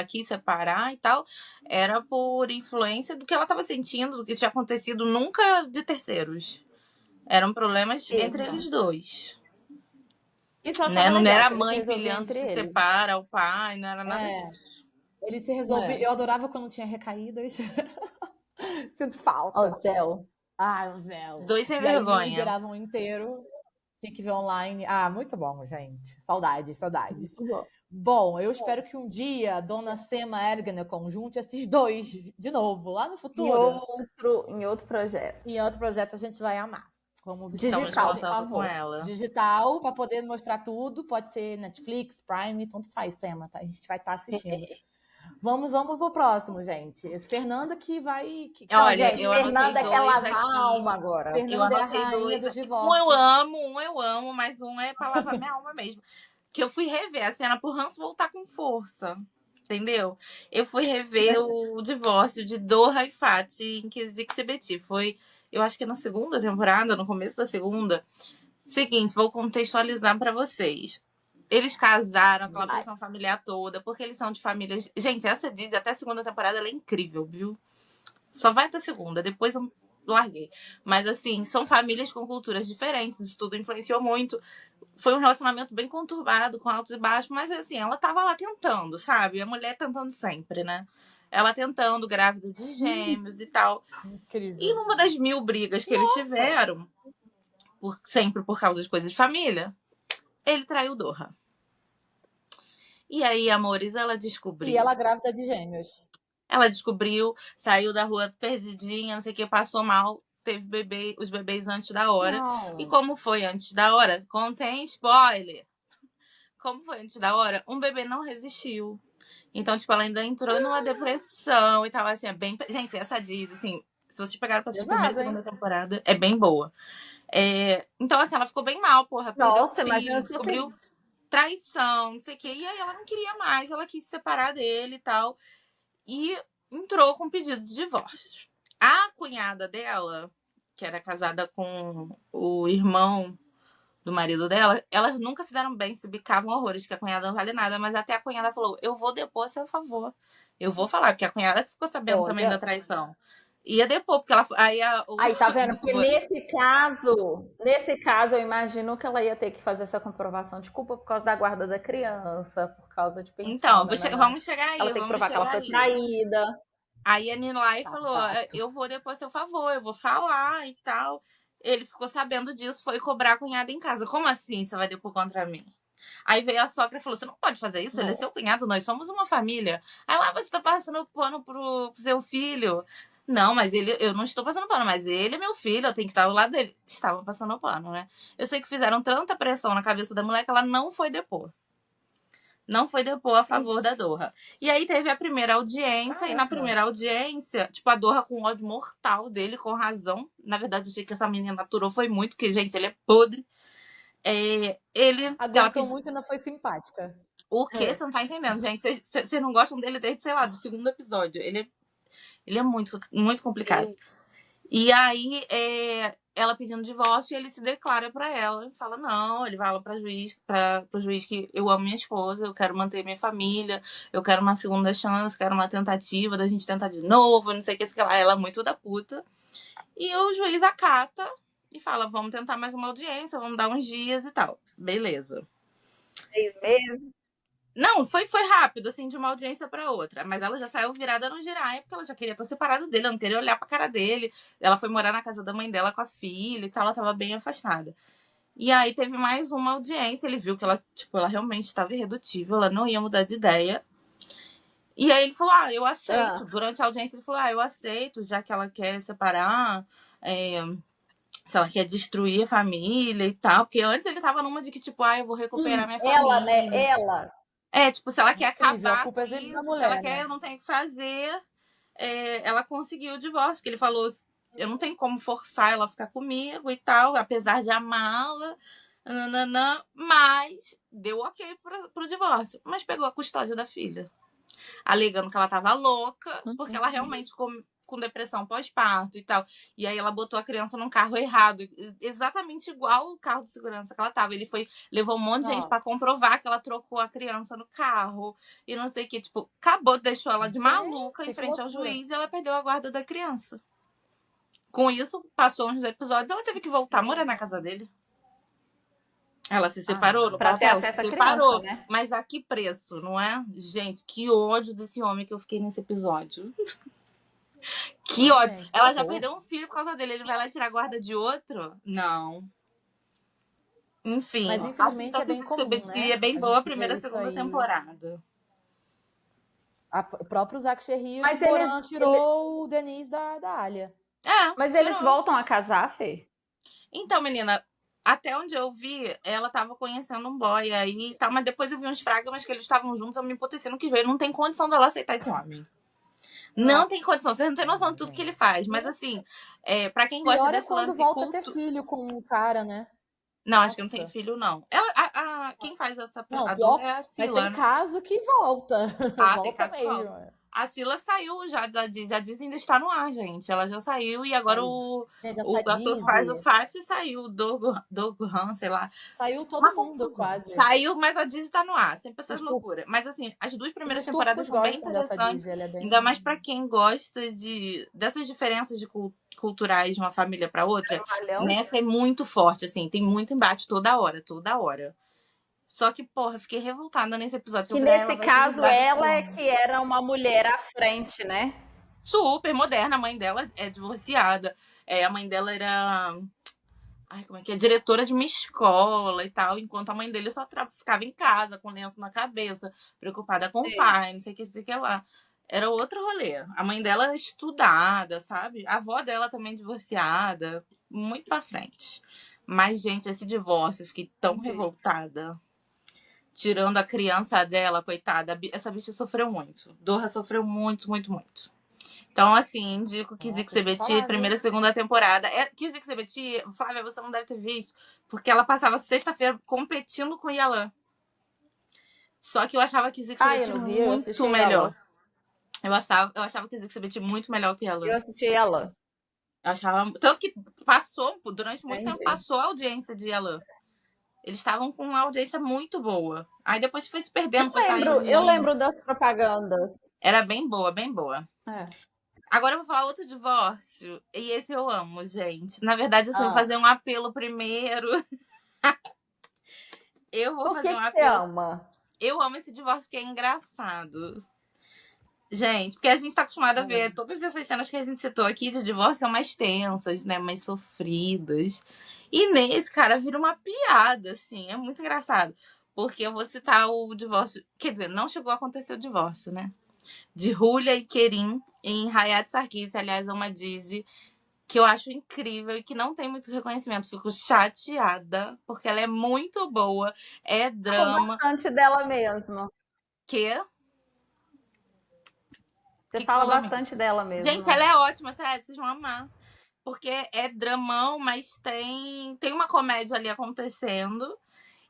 quis separar e tal, era por influência do que ela estava sentindo, do que tinha acontecido, nunca de terceiros. Eram problemas entre Isso. eles dois. Isso eu Né? achava Não legal, era a que eles mãe resolviam pilhando entre se eles. separa, o pai, não era nada é, disso. ele se resolveu. É. Eu adorava quando tinha recaídas. Sinto Ó, falta. o Zéu. Ah, o Zéu. Dois sem E aí vergonha. liberavam inteiro. Tinha que ver online. Ah, muito bom, gente. Saudades, saudades. Muito bom. Bom, eu espero que um dia a Dona Sema Ergenekon junte esses dois de novo, lá no Em futuro. outro projeto. E em outro projeto a gente vai amar. Vamos Estamos Digital, por contando com favor. ela. digital para poder mostrar tudo. Pode ser Netflix, Prime, tanto faz, Sema, tá? A gente vai estar assistindo. Vamos pro próximo, gente. Fernanda que vai. Olha, Gente, eu anotei Fernanda quer dois lavar a aqui. alma agora. Eu Fernanda é a anotei rainha dois. dos Um divórcios. eu amo, mas um é pra lavar minha alma mesmo. Que eu fui rever a cena pro Hans voltar com força. Entendeu? Eu fui rever o divórcio de Doha e Fatih em Kiziksebeti. Foi, eu acho que na segunda temporada, no começo da segunda. Seguinte, vou contextualizar pra vocês. Eles casaram, aquela Vai. pressão familiar toda, porque eles são de famílias. Gente, essa Disney até a segunda temporada ela é incrível, viu? Só vai até segunda, depois eu larguei. Mas assim, são famílias com culturas diferentes, isso tudo influenciou muito. Foi um relacionamento bem conturbado, com altos e baixos, mas assim, ela tava lá tentando, sabe? A mulher tentando sempre, né? Ela tentando, grávida de gêmeos e tal. E Incrível. numa das 1000 brigas que eles tiveram, sempre por causa de coisas de família, ele traiu Doha. E aí, amores, ela descobriu. E ela grávida de gêmeos. Ela descobriu, saiu da rua perdidinha, não sei o que, passou mal, teve os bebês antes da hora. Não. E como foi antes da hora? Contém spoiler. Como foi antes da hora? Um bebê não resistiu. Então, tipo, ela ainda entrou numa depressão e tava assim, é bem. Gente, essa diz, assim, se vocês pegaram pra assistir a primeira e Pesado, hein? segunda temporada, é bem boa. Então, assim, ela ficou bem mal, porra. Perdeu Nossa, um imagina filho, o descobriu traição, não sei o quê. E aí ela não queria mais, ela quis se separar dele e tal. E entrou com pedido de divórcio. A cunhada dela, que era casada com o irmão do marido dela, elas nunca se deram bem, se bicavam horrores, que a cunhada não vale nada, mas até a cunhada falou, eu vou depor a seu favor. Eu vou falar, porque a cunhada ficou sabendo também da traição. Ia depor, porque ela... Aí, tá vendo? Porque nesse caso, eu imagino que ela ia ter que fazer essa comprovação de culpa por causa da guarda da criança, por causa de pensão. Então, vamos chegar aí, ela tem que provar que ela foi traída. Aí a Nilay falou, eu vou depor a seu favor, eu vou falar e tal. Ele ficou sabendo disso, foi cobrar a cunhada em casa. Como assim você vai depor contra mim? Aí veio a sogra e falou, você não pode fazer isso, ele é seu cunhado, nós somos uma família. Aí lá você tá passando pano pro seu filho. Não, mas eu não estou passando pano, mas ele é meu filho, eu tenho que estar do lado dele. Estavam passando pano, né? Eu sei que fizeram tanta pressão na cabeça da mulher que ela não foi depor. não foi depor a favor da Doha. E aí teve a primeira audiência, e na primeira audiência, tipo, a Doha com ódio mortal dele, com razão. Na verdade, eu achei que essa menina aturou foi muito, que, gente, ele é podre. Aguentou muito e ainda foi simpática. O quê? Você não tá entendendo, gente. Vocês não gostam dele desde, sei lá, do segundo episódio. Ele é muito, muito complicado. E aí, ela pedindo divórcio, e ele se declara pra ela. E fala, não, ele fala pro juiz que eu amo minha esposa, eu quero manter minha família, eu quero uma segunda chance, quero uma tentativa da gente tentar de novo, não sei o que, sei lá. Ela é muito da puta. E o juiz acata e fala, vamos tentar mais uma audiência, vamos dar uns dias e tal. Beleza. 6 meses. Não, foi rápido, assim, de uma audiência pra outra. Mas ela já saiu virada no giraia, porque ela já queria estar separada dele, ela não queria olhar pra cara dele. Ela foi morar na casa da mãe dela com a filha e tal, ela tava bem afastada. E aí teve mais uma audiência, ele viu que ela, tipo, ela realmente estava irredutível, ela não ia mudar de ideia. E aí ele falou, eu aceito. Durante a audiência ele falou, eu aceito, já que ela quer separar, se ela quer destruir a família e tal. Porque antes ele tava numa de que, tipo, eu vou recuperar minha família. Ela, né? Ela. Tipo, se ela quer acabar com isso, isso, se ela quer, eu não tenho o que fazer. Ela conseguiu o divórcio, porque ele falou, eu não tenho como forçar ela a ficar comigo e tal, apesar de amá-la, mas deu ok pro divórcio. Mas pegou a custódia da filha, alegando que ela tava louca, porque ela realmente ficou com depressão pós-parto e tal. E aí ela botou a criança num carro errado, exatamente igual o carro de segurança que ela tava. Ele levou um monte de gente pra comprovar que ela trocou a criança no carro e não sei o que. Tipo, deixou ela de maluca em frente ao juiz e ela perdeu a guarda da criança. Com isso, passou uns episódios, ela teve que voltar a morar na casa dele. Ela se separou no papel, se separou. Criança, né? Mas a que preço, não é? Gente, que ódio desse homem que eu fiquei nesse episódio. Que ódio. Gente, ela já perdeu um filho por causa dele. Ele vai lá tirar a guarda de outro? Não. Enfim. Mas infelizmente é bem comum, né? É bem boa a primeira e segunda temporada. O próprio Zack Cherry, o Coran tirou o Denise da Alia. Mas tirou. Eles voltam a casar, Fê? Então, menina, até onde eu vi, ela tava conhecendo um boy aí e tal, mas depois eu vi uns fragmas que eles estavam juntos, eu me emputeci no que veio. Não tem condição dela aceitar esse homem. Não tem condição, você não tem noção de tudo que ele faz. Mas assim, pra quem gosta desse lance volta a ter filho com o cara, né? Não, acho que não tem filho, não. Quem faz essa pior, é a Sila. Mas tem caso que volta. Volta tem caso mesmo. Que volta. A Sila saiu já da Disney. A Disney ainda está no ar, gente. Ela já saiu e agora o ator que faz o Fati saiu, o Doug Han, sei lá. Saiu todo mundo quase. Saiu, mas a Disney está no ar. Sempre essas loucuras. Mas assim, as duas primeiras temporadas são bem interessantes. Ainda mais pra quem gosta dessas diferenças de culturais de uma família pra outra. Nessa é muito forte, assim. Tem muito embate toda hora. Só que, porra, fiquei revoltada nesse episódio. Que nesse caso, ela é que era uma mulher à frente, né? Super moderna. A mãe dela é divorciada. A mãe dela era... como é que é? Diretora de uma escola e tal. Enquanto a mãe dele só ficava em casa, com lenço na cabeça, preocupada com o pai, não sei o que lá. Era outro rolê. A mãe dela era estudada, sabe? A avó dela também divorciada. Muito pra frente. Mas, gente, esse divórcio, eu fiquei tão revoltada. Tirando a criança dela, coitada. Essa bicha sofreu muito. Doha sofreu muito, muito, muito. Então, assim, indico Kizik CBT, primeira e segunda temporada. Kizik CBT, Flávia, você não deve ter visto, porque ela passava sexta-feira competindo com Yalan. Só que eu achava Kizik CBT muito melhor. Eu achava Kizik CBT muito melhor que Yalan. Eu assisti Yalan. Eu achava... Tanto que passou, durante muito tempo, passou a audiência de Yalan. Eles estavam com uma audiência muito boa. Aí depois foi se perdendo. Eu lembro das propagandas. Era bem boa, bem boa. Agora eu vou falar outro divórcio. E esse eu amo, gente. Na verdade, assim, vou fazer um apelo primeiro. Eu vou fazer um apelo. Você ama? Eu amo esse divórcio porque é engraçado. Gente, porque a gente tá acostumado a ver todas essas cenas que a gente citou aqui de divórcio são mais tensas, né? Mais sofridas. E nesse, cara, vira uma piada, assim. É muito engraçado. Porque eu vou citar o divórcio... Quer dizer, não chegou a acontecer o divórcio, né? De Julia e Kerim em Hayat Sarkis. Aliás, é uma Dizzy que eu acho incrível e que não tem muito reconhecimento. Fico chateada, porque ela é muito boa. É drama. Bastante dela mesmo. Que? Você que fala falou, bastante dela mesmo. Gente, ela é ótima, sério, vocês vão amar. Porque é dramão, mas tem uma comédia ali acontecendo.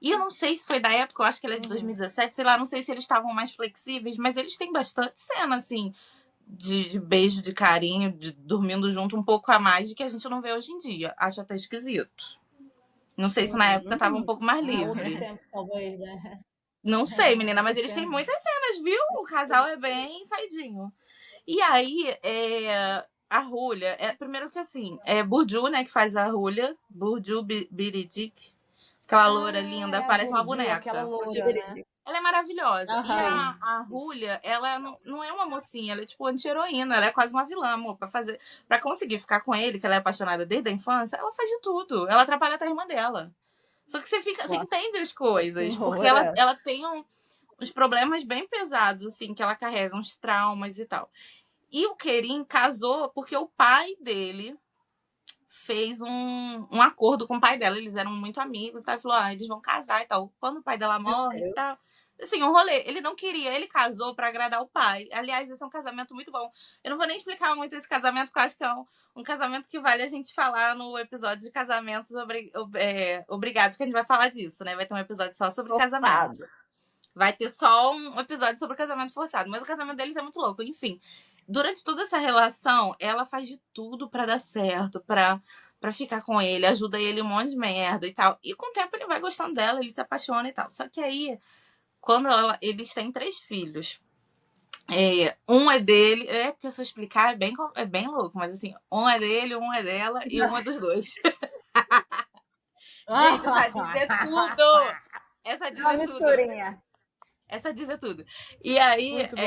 E eu não sei se foi da época, eu acho que ela é de 2017, sei lá, não sei se eles estavam mais flexíveis, mas eles têm bastante cena, assim, de beijo, de carinho, de dormindo junto um pouco a mais de que a gente não vê hoje em dia. Acho até esquisito. Não sei se na época tava um pouco mais Outros livre. tempos, talvez, né? Não sei, menina, mas Outros eles têm tempos. muitas cenas, viu? O casal é bem saidinho. E aí, a Hulha, primeiro que assim, é Burju, né, que faz a Hulha, Burju Biridik, aquela loura linda, É a parece uma Burju, aquela boneca. loura, né? Ela é maravilhosa. E Aham. a Hulha, ela não é uma mocinha, ela é tipo anti-heroína, ela é quase uma vilã, amor, pra conseguir ficar com ele, que ela é apaixonada desde a infância, ela faz de tudo. Ela atrapalha até a irmã dela. Só que você entende as coisas, porque ela tem uns problemas bem pesados, assim, que ela carrega, uns traumas e tal. E o Kerim casou porque o pai dele fez um acordo com o pai dela. Eles eram muito amigos, tá? E falou, eles vão casar e tal. Quando o pai dela morre e tal... Assim, um rolê. Ele não queria, ele casou pra agradar o pai. Aliás, esse é um casamento muito bom. Eu não vou nem explicar muito esse casamento, porque eu acho que é um casamento que vale a gente falar no episódio de casamentos obrigados, que a gente vai falar disso, né? Vai ter um episódio só sobre casamento. Vai ter só um episódio sobre o casamento forçado. Mas o casamento deles é muito louco. Enfim, durante toda essa relação, ela faz de tudo pra dar certo, pra ficar com ele, ajuda ele um monte de merda e tal. E com o tempo ele vai gostando dela, ele se apaixona e tal. Só que aí, quando eles têm 3 filhos, um é dele, porque se eu explicar é bem louco, mas assim, um é dele, um é dela e um é dos dois. Gente, essa diz é tudo! Essa diz Uma é tudo. misturinha. Essa diz é tudo. E aí, Muito bom.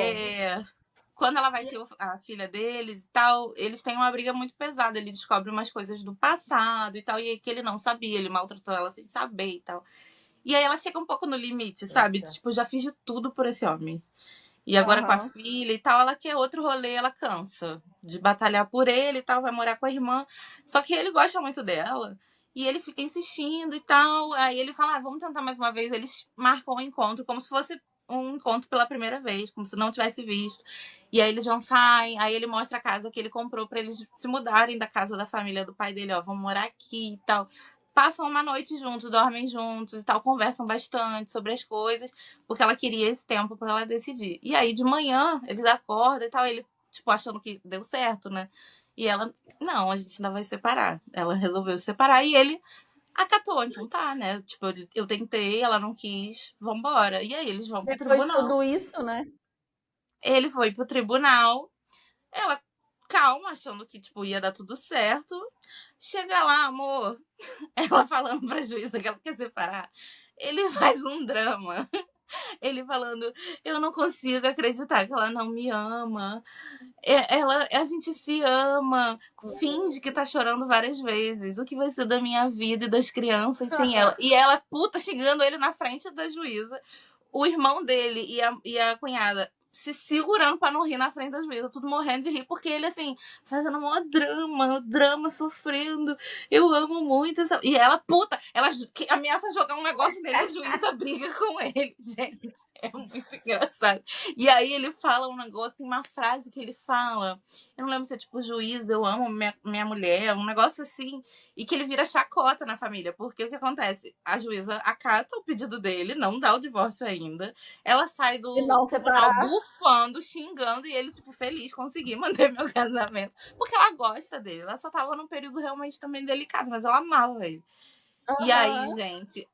quando ela vai ter a filha deles e tal, eles têm uma briga muito pesada. Ele descobre umas coisas do passado e tal, e que ele não sabia, ele maltratou ela sem saber e tal. E aí ela chega um pouco no limite, sabe? Eita. Tipo, já fiz de tudo por esse homem. E agora com a filha e tal, ela quer outro rolê, ela cansa de batalhar por ele e tal, vai morar com a irmã. Só que ele gosta muito dela. E ele fica insistindo e tal. Aí ele fala, vamos tentar mais uma vez. Eles marcam um encontro como se fosse um encontro pela primeira vez, como se não tivesse visto. E aí eles vão sair, aí ele mostra a casa que ele comprou pra eles se mudarem da casa da família do pai dele, vamos morar aqui e tal. Passam uma noite juntos, dormem juntos e tal, conversam bastante sobre as coisas, porque ela queria esse tempo pra ela decidir. E aí de manhã eles acordam e tal, ele tipo achando que deu certo, né? E ela, não, a gente ainda vai separar. Ela resolveu se separar e ele acatou, então tá, né? Tipo, eu tentei, ela não quis, vambora. E aí eles vão pro Depois de tribunal. tudo isso, né? Ele foi pro tribunal, ela calma, achando que, tipo, ia dar tudo certo. Chega lá, amor, ela falando pra juíza que ela quer separar. Ele faz um drama. Ele falando, eu não consigo acreditar que ela não me ama. A gente se ama. Finge que tá chorando várias vezes. O que vai ser da minha vida e das crianças sem ela? E ela, puta, xingando ele na frente da juíza. O irmão dele e a cunhada se segurando pra não rir na frente da juíza, tudo morrendo de rir, porque ele, assim, fazendo um drama, sofrendo. Eu amo muito essa... E ela, puta, ela ameaça jogar um negócio nele, a juíza briga com ele. Gente, é muito engraçado. E aí ele fala um negócio, tem uma frase que ele fala, eu não lembro se é tipo, juiz, eu amo minha mulher, um negócio assim, e que ele vira chacota na família, porque o que acontece? A juíza acata o pedido dele, não dá o divórcio ainda, ela sai do tribunal bufando, xingando, e ele, tipo, feliz, consegui manter meu casamento. Porque ela gosta dele. Ela só tava num período realmente também delicado, mas ela amava ele. E aí, gente,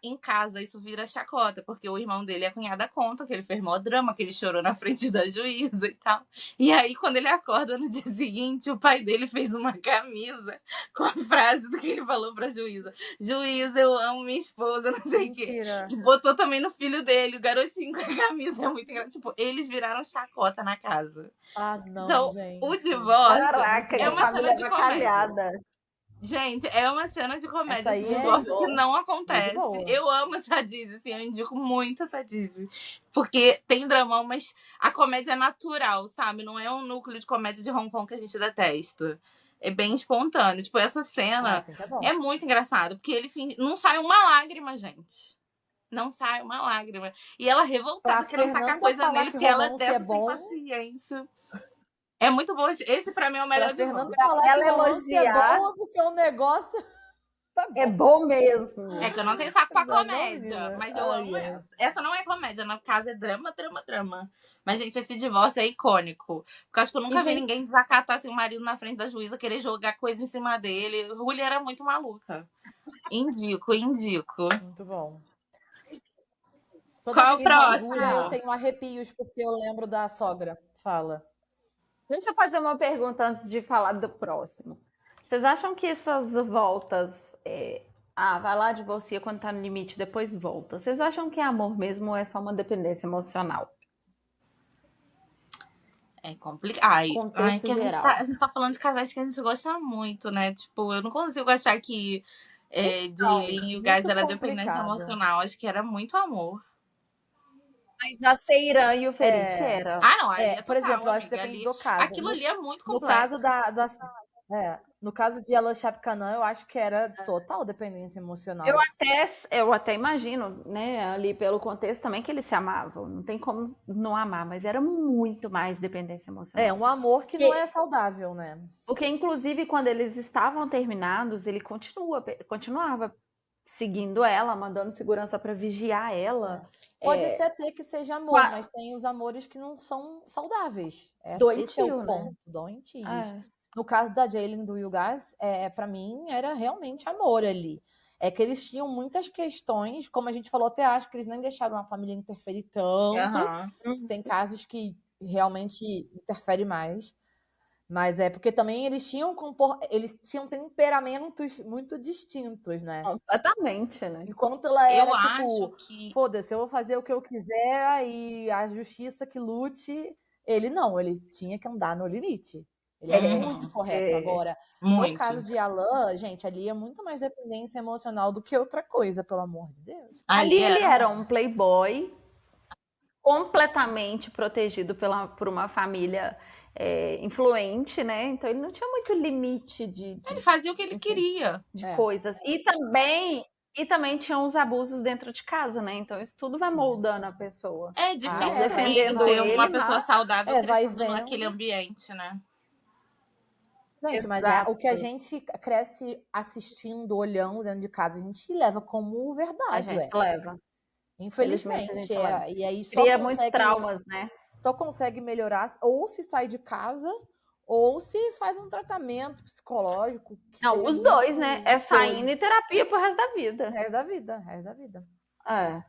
em casa isso vira chacota, porque o irmão dele e a cunhada contam que ele fez mó drama, que ele chorou na frente da juíza e tal. E aí, quando ele acorda no dia seguinte, o pai dele fez uma camisa com a frase do que ele falou pra juíza. Juíza, eu amo minha esposa, não sei o quê. E botou também no filho dele, o garotinho com a camisa. É muito engraçado. Tipo, eles viraram chacota na casa. Não, então, gente. o divórcio Caraca, é uma cena de comédia. Gente, é uma cena de comédia Essa aí de divórcio que não acontece. boa. Eu amo essa Disney, assim, eu indico muito essa Disney. Porque tem dramão, mas a comédia é natural, sabe? Não é um núcleo de comédia de Hong Kong que a gente detesta. É bem espontâneo. Tipo, essa cena Assim tá bom. é muito engraçada, porque ele não sai uma lágrima, gente. não sai uma lágrima. E ela revoltada, Pra querendo tacar Fernanda coisa falar nele, que porque ela é romance é dessa sem bom, paciência. É muito bom. Esse pra mim é o pra melhor Fernanda divórcio. falar que Ela romance é elogiar bom é porque o negócio tá é bom. bom mesmo. É que eu não tenho saco pra Não é não, comédia, menina? mas eu amo Ai, ai. essa. Essa não é comédia, no caso é drama, drama, drama. Mas, gente, esse divórcio é icônico. Porque eu acho que eu nunca E vi vem ninguém desacatar assim, o marido na frente da juíza, querer jogar coisa em cima dele. Julia era muito maluca. Indico, indico. Muito bom. Toda Qual vez o que fala Julia, eu próximo? tenho arrepios porque eu lembro da sogra. Fala. Deixa eu fazer uma pergunta antes de falar do próximo. Vocês acham que essas voltas. Vai lá, divorcia quando tá no limite, depois volta. Vocês acham que é amor mesmo ou é só uma dependência emocional? É complicado. Ai, Contexto que geral. a gente tá falando de casais que a gente gosta muito, né? Tipo, eu não consigo achar que Jaylen e o Gás Muito era dependência complicado. emocional. Acho que era muito amor. Mas a Seiran e o Ferit É, era. Ah, não, ali é por total, exemplo, eu acho que amiga. depende Ali, do caso. aquilo ali é muito No caso complexo. no caso de Alan Shapkanan, eu acho que era total dependência emocional. Eu até imagino, né, ali pelo contexto também que eles se amavam. Não tem como não amar, mas era muito mais dependência emocional. É, um amor que não é saudável, né? Porque, inclusive, quando eles estavam terminados, ele continuava seguindo ela, mandando segurança para vigiar ela. Pode ser até que seja amor, mas tem os amores que não são saudáveis. Esse é o ponto, doentios. No caso da Jaylen e do Will Guys, para mim, era realmente amor ali. É que eles tinham muitas questões, como a gente falou, até acho que eles nem deixaram a família interferir tanto. Tem casos que realmente interferem mais. Mas é porque também eles tinham temperamentos muito distintos, né? Completamente, né? Enquanto ela era, Eu acho que... foda-se, eu vou fazer o que eu quiser e a justiça que lute. Ele não, ele tinha que andar no limite. Ele é muito correto. Agora, no caso de Alan, gente, ali é muito mais dependência emocional do que outra coisa, pelo amor de Deus. Ali ele era um playboy completamente protegido por uma família influente, né? Então ele não tinha muito limite de ele fazia o que ele queria. De coisas. E também tinham os abusos dentro de casa, né? Então isso tudo vai moldando a pessoa. É difícil também ele defendendo ser uma ele, pessoa saudável vai crescendo vendo. naquele ambiente, né? Gente, mas o que a gente cresce assistindo, olhando dentro de casa, a gente leva como verdade. A gente leva. Infelizmente. A gente leva. E aí cria muitos traumas, né? Só consegue melhorar ou se sai de casa ou se faz um tratamento psicológico. Não, os dois, né? É saindo e terapia pro resto da vida. Resto da vida. É.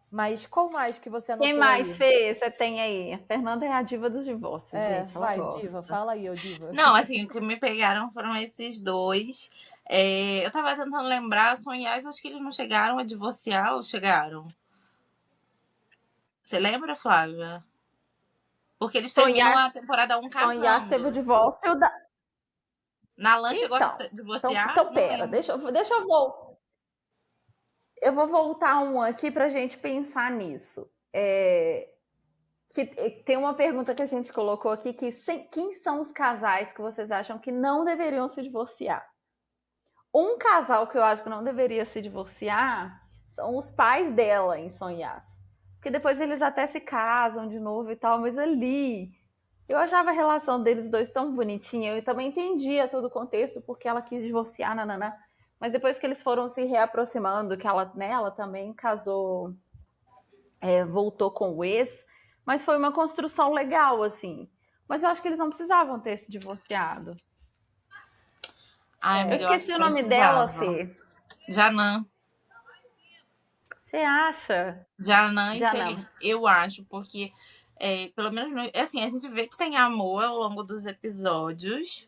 Mas qual mais que você anotou? Quem mais, Fê, você tem aí? A Fernanda é a diva dos divórcios, gente. Vai, diva, fala aí, diva. Não, assim, o que me pegaram foram esses dois. Eu tava tentando lembrar, Sonhais, acho que eles não chegaram a divorciar ou chegaram? Você lembra, Flávia? Porque eles terminam a temporada 1 casando. Sonhas teve o divórcio da... Nalan chegou a divorciar? Então pera, deixa eu voltar. Eu vou voltar aqui pra gente pensar nisso. Que tem uma pergunta que a gente colocou aqui, quem são os casais que vocês acham que não deveriam se divorciar? Um casal que eu acho que não deveria se divorciar são os pais dela em Sonhas. Porque depois eles até se casam de novo e tal, mas ali eu achava a relação deles dois tão bonitinha. Eu também entendia todo o contexto, porque ela quis divorciar, nananã. Mas depois que eles foram se reaproximando, que ela também casou, voltou com o ex, mas foi uma construção legal, assim. Mas eu acho que eles não precisavam ter se divorciado. Ai, eu esqueci o nome dela, Fê. Janã. Você acha? Janã e Celine. Eu acho, porque pelo menos, assim, a gente vê que tem amor ao longo dos episódios,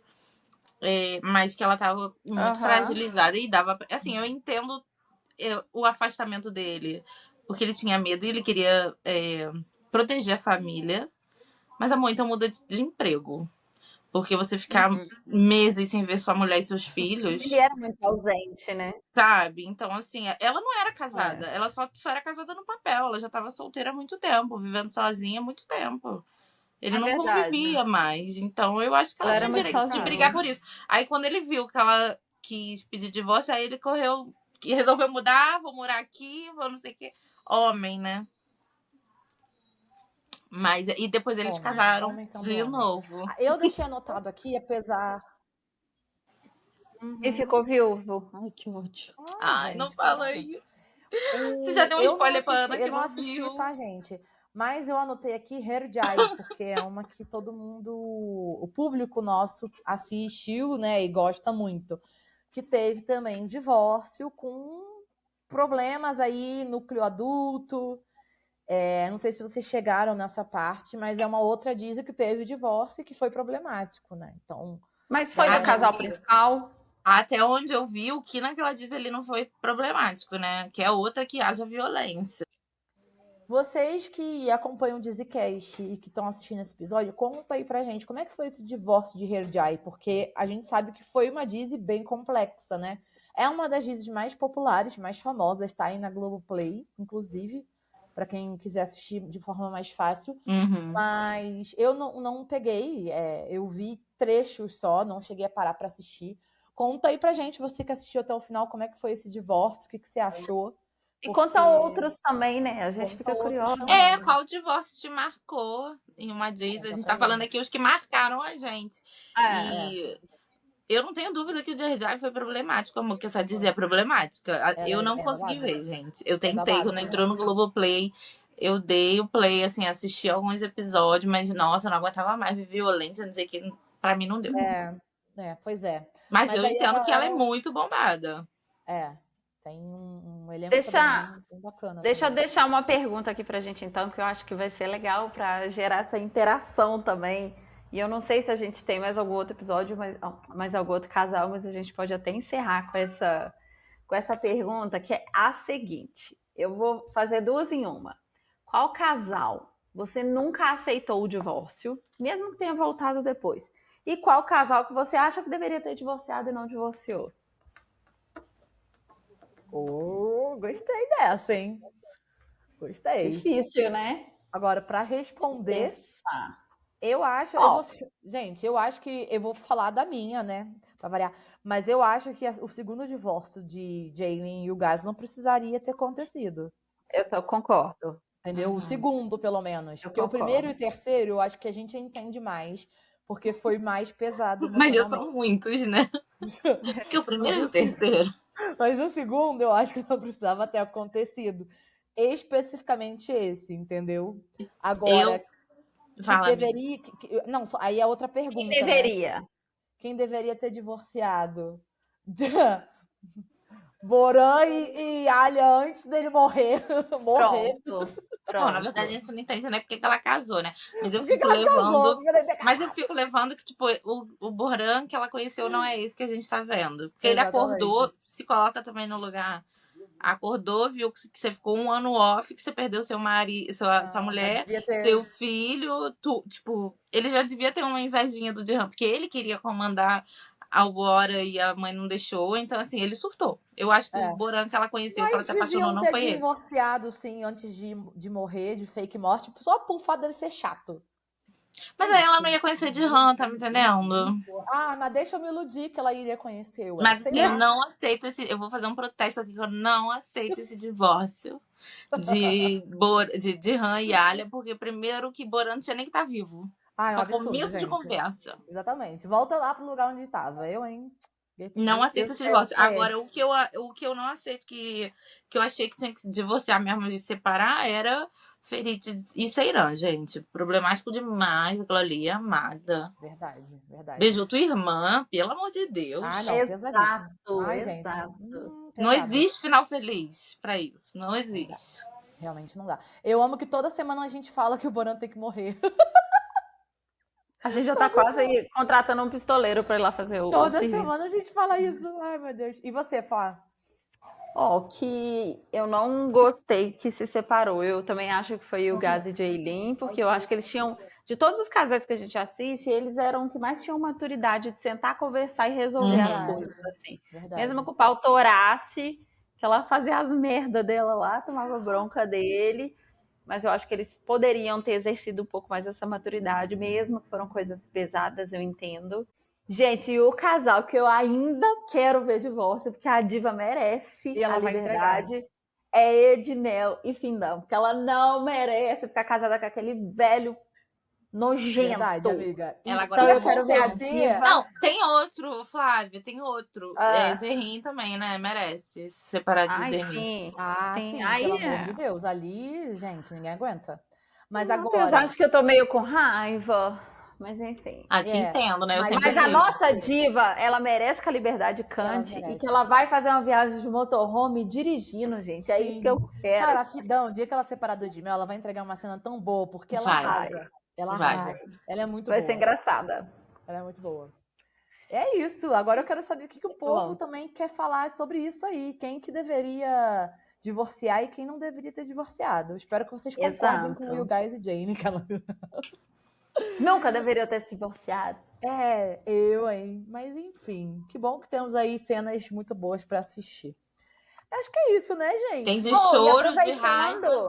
mas que ela tava muito fragilizada e dava... Assim, eu entendo o afastamento dele, porque ele tinha medo e ele queria proteger a família. Mas, amor, então muda de emprego. Porque você ficar meses sem ver sua mulher e seus filhos... Ele era muito ausente, né? Sabe? Então, assim, ela não era casada. Ela só era casada no papel. Ela já estava solteira há muito tempo, vivendo sozinha há muito tempo. Ele não convivia mais. Então, eu acho que ela tinha direito de brigar por isso. Aí, quando ele viu que ela quis pedir divórcio, aí ele correu, que resolveu mudar, vou morar aqui, vou não sei o quê. homem, né? Mas, e depois eles casaram Homens são de homens. novo. Eu deixei anotado aqui, apesar... E ficou viúvo. Ai, que ódio. Ai, não gente, fala credo. isso. Você já deu um spoiler pra Ana que Eu não não assisti, viu. tá, gente? Mas eu anotei aqui Herjai, porque é uma que todo mundo, o público nosso assistiu, né, e gosta muito. Que teve também divórcio com problemas aí, núcleo adulto. Não sei se vocês chegaram nessa parte, mas é uma outra Disney que teve divórcio e que foi problemático, né? Então, Mas foi do casal principal? Até onde eu vi, o que naquela diz ele não foi problemático, né? Que é outra que haja violência. vocês que acompanham o Dizzycast e que estão assistindo esse episódio, conta aí pra gente como é que foi esse divórcio de Herjai, porque a gente sabe que foi uma Disney bem complexa, né? É uma das Disneys mais populares, mais famosas, tá aí na Globoplay, inclusive, pra quem quiser assistir de forma mais fácil. Mas eu não peguei, eu vi trechos só, não cheguei a parar pra assistir. Conta aí pra gente, você que assistiu até o final, como é que foi esse divórcio, o que você achou? E conta outros também, né? A gente fica curiosa. Qual divórcio te marcou em uma Disney? A gente tá falando aqui os que marcaram a gente. Eu não tenho dúvida que o Herjai foi problemático, amor, que essa Disney é problemática. Eu não consegui ver, gente. Eu tentei, quando entrou no Globoplay, eu dei o play, assim, assisti alguns episódios, mas, nossa, eu não aguentava mais ver violência, não sei o que, pra mim não deu. Pois é. Mas eu entendo que ela é muito bombada. Tem um elenco também bem bacana. Deixa eu deixar uma pergunta aqui pra gente, então, que eu acho que vai ser legal pra gerar essa interação também. E eu não sei se a gente tem mais algum outro episódio, mais algum outro casal, mas a gente pode até encerrar com essa pergunta, que é a seguinte. Eu vou fazer duas em uma. Qual casal você nunca aceitou o divórcio, mesmo que tenha voltado depois? E qual casal que você acha que deveria ter divorciado e não divorciou? Gostei dessa, hein? Gostei. Difícil, né? Agora, para responder, eu acho... gente, eu acho que... Eu vou falar da minha, né? Pra variar. Mas eu acho que o segundo divórcio de Jaylin e o Gaz não precisaria ter acontecido. Eu concordo. Entendeu? O segundo, pelo menos. Porque o primeiro e o terceiro, eu acho que a gente entende mais. Porque foi mais pesado. Mas já são muitos, né? Porque o primeiro e o terceiro. Mas o segundo, eu acho que não precisava ter acontecido. Especificamente esse, entendeu? Agora, deveria... Não, aí é outra pergunta. Quem deveria? Né? Quem deveria ter divorciado? Boran e Alia antes dele morrer. Pronto. Não, na verdade, a gente não entende, né? Porque ela casou, né? Mas eu fico levando. Mas eu fico levando que, tipo, o Boran que ela conheceu não é esse que a gente tá vendo. Porque ele acordou, se coloca também no lugar. Acordou, viu que você ficou um ano off, que você perdeu seu marido, sua mulher, seu filho. Tipo, ele já devia ter uma invejinha do Dirham, porque ele queria comandar a Aurora e a mãe não deixou, então assim, ele surtou. Eu acho que o Boran que ela conheceu, que ela se apaixonou, não foi ele. Divorciado, sim, antes de morrer, de fake morte, só por fato dele ser chato. Mas aí ela não ia conhecer Dirham, tá me entendendo? Mas deixa eu me iludir que ela iria conhecer. Mas assim, eu não aceito eu vou fazer um protesto aqui, que eu não aceito esse divórcio de Dirham e Alia, porque primeiro que Boran não tinha nem que estar vivo. É um absurdo, começo gente. de conversa. Exatamente. Volta lá pro lugar onde estava. Eu, hein? Não aceito esse divórcio. Agora, o que eu não aceito, que eu achei que tinha que divorciar mesmo, de separar, era Ferit e Seiran, gente. Problemático demais aquilo ali, amada. Verdade. Beijou tua irmã, pelo amor de Deus. Não, pesadíssimo. Ai, gente. Não existe final feliz pra isso. Não existe. Realmente não dá. Eu amo que toda semana a gente fala que o Boran tem que morrer. A gente já tá quase aí contratando um pistoleiro pra ir lá fazer o Toda semana a gente fala isso. Ai, meu Deus. E você, Fá? Que eu não gostei que se separou. Eu também acho que foi o Gaz e Jaylin, porque eu acho que eles tinham... De todos os casais que a gente assiste, eles eram os que mais tinham maturidade de sentar, conversar e resolver as coisas, assim. Mesmo que o pau torasse, que ela fazia as merdas dela lá, tomava bronca dele... Mas eu acho que eles poderiam ter exercido um pouco mais essa maturidade, mesmo que foram coisas pesadas, eu entendo. Gente, e o casal que eu ainda quero ver divórcio, porque a diva merece a liberdade, é Edmel e Findão, porque ela não merece ficar casada com aquele velho Verdade, nojento. amiga. E Ela se agora Eu quero ver a acontecer... diva. Não, tem outro, Flávio, tem outro. Ah. Zerrin também, né? Merece se separar de Ai, Demi. sim. Sim, Aí pelo amor de Deus. Ali, gente, ninguém aguenta. Mas apesar agora... de que eu tô meio com raiva, mas enfim. Te entendo, né? Eu Mas sempre Mas a digo. nossa diva, ela merece que a liberdade cante merece. e que ela vai fazer uma viagem de motorhome dirigindo, gente. É isso que eu quero. Cara, a Fidão, o dia que ela separar do Edmel, ela vai entregar uma cena tão boa, porque ela Vai. arrasa. Ela Vai. arrasa. Ela é muito Vai boa. ser engraçada. Ela é muito boa. É isso. Agora eu quero saber o que o povo bom. também quer falar sobre isso aí. Quem que deveria divorciar e quem não deveria ter divorciado. Eu espero que vocês concordem com o Will Guys e Jane. Nunca deveria ter se divorciado. Hein? Mas enfim, que bom que temos aí cenas muito boas pra assistir. Acho que é isso, né, gente? Tem de Bom, e choro, de aproveitando- raiva,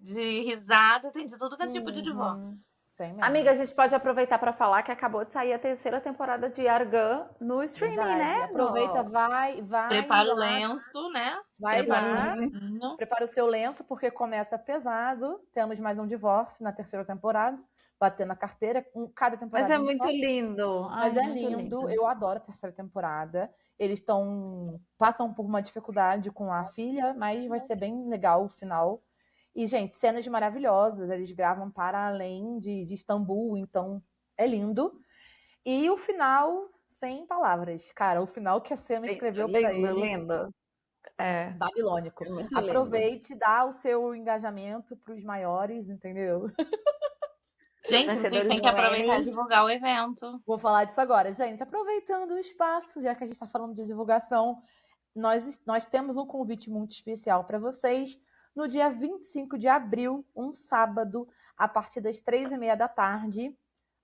de risada, tem de tudo que é tipo de divórcio. Tem mesmo. Amiga, a gente pode aproveitar para falar que acabou de sair a terceira temporada de Argan no streaming, Verdade. né? Aproveita, vai. Prepara o lá. lenço, né? Vai Prepara lá. o lencinho. Prepara o seu lenço, porque começa pesado. Temos mais um divórcio na terceira temporada. Batendo na carteira. Cada temporada Mas é um muito divórcio. lindo. Mas Ai, é muito lindo. Eu adoro a terceira temporada. Eles passam por uma dificuldade com a filha, mas vai ser bem legal o final. E, gente, cenas maravilhosas. Eles gravam para além de Istambul, então é lindo. E o final, sem palavras. Cara, o final que a Sema escreveu para eles. Lindo. É. Babilônico. É muito Aproveite, dá o seu engajamento para os maiores, entendeu? Gente, vocês têm que aproveitar e divulgar o evento. Vou falar disso agora. Gente, aproveitando o espaço, já que a gente está falando de divulgação, nós temos um convite muito especial para vocês no dia 25 de abril, um sábado, a partir das 3h30 da tarde.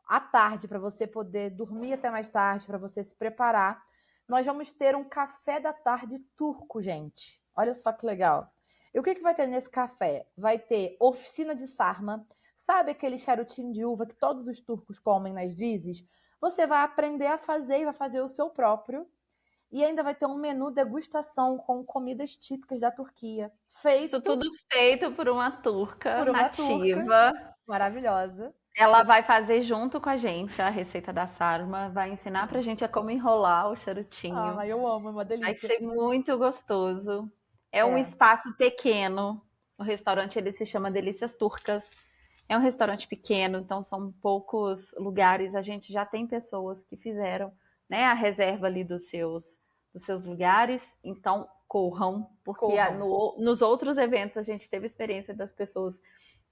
À tarde, para você poder dormir até mais tarde, para você se preparar. Nós vamos ter um café da tarde turco, gente. Olha só que legal. E o que vai ter nesse café? Vai ter oficina de sarma. Sabe aquele charutinho de uva que todos os turcos comem nas dizes? Você vai aprender a fazer e vai fazer o seu próprio. E ainda vai ter um menu degustação com comidas típicas da Turquia. Isso tudo feito por uma turca nativa. Turca maravilhosa. Ela vai fazer junto com a gente a receita da sarma, vai ensinar pra gente a como enrolar o charutinho. Eu amo, é uma delícia. Vai ser muito gostoso. É um espaço pequeno. O restaurante ele se chama Delícias Turcas. É um restaurante pequeno, então são poucos lugares. A gente já tem pessoas que fizeram, né, a reserva ali dos seus lugares. Então corram, porque nos outros eventos a gente teve experiência das pessoas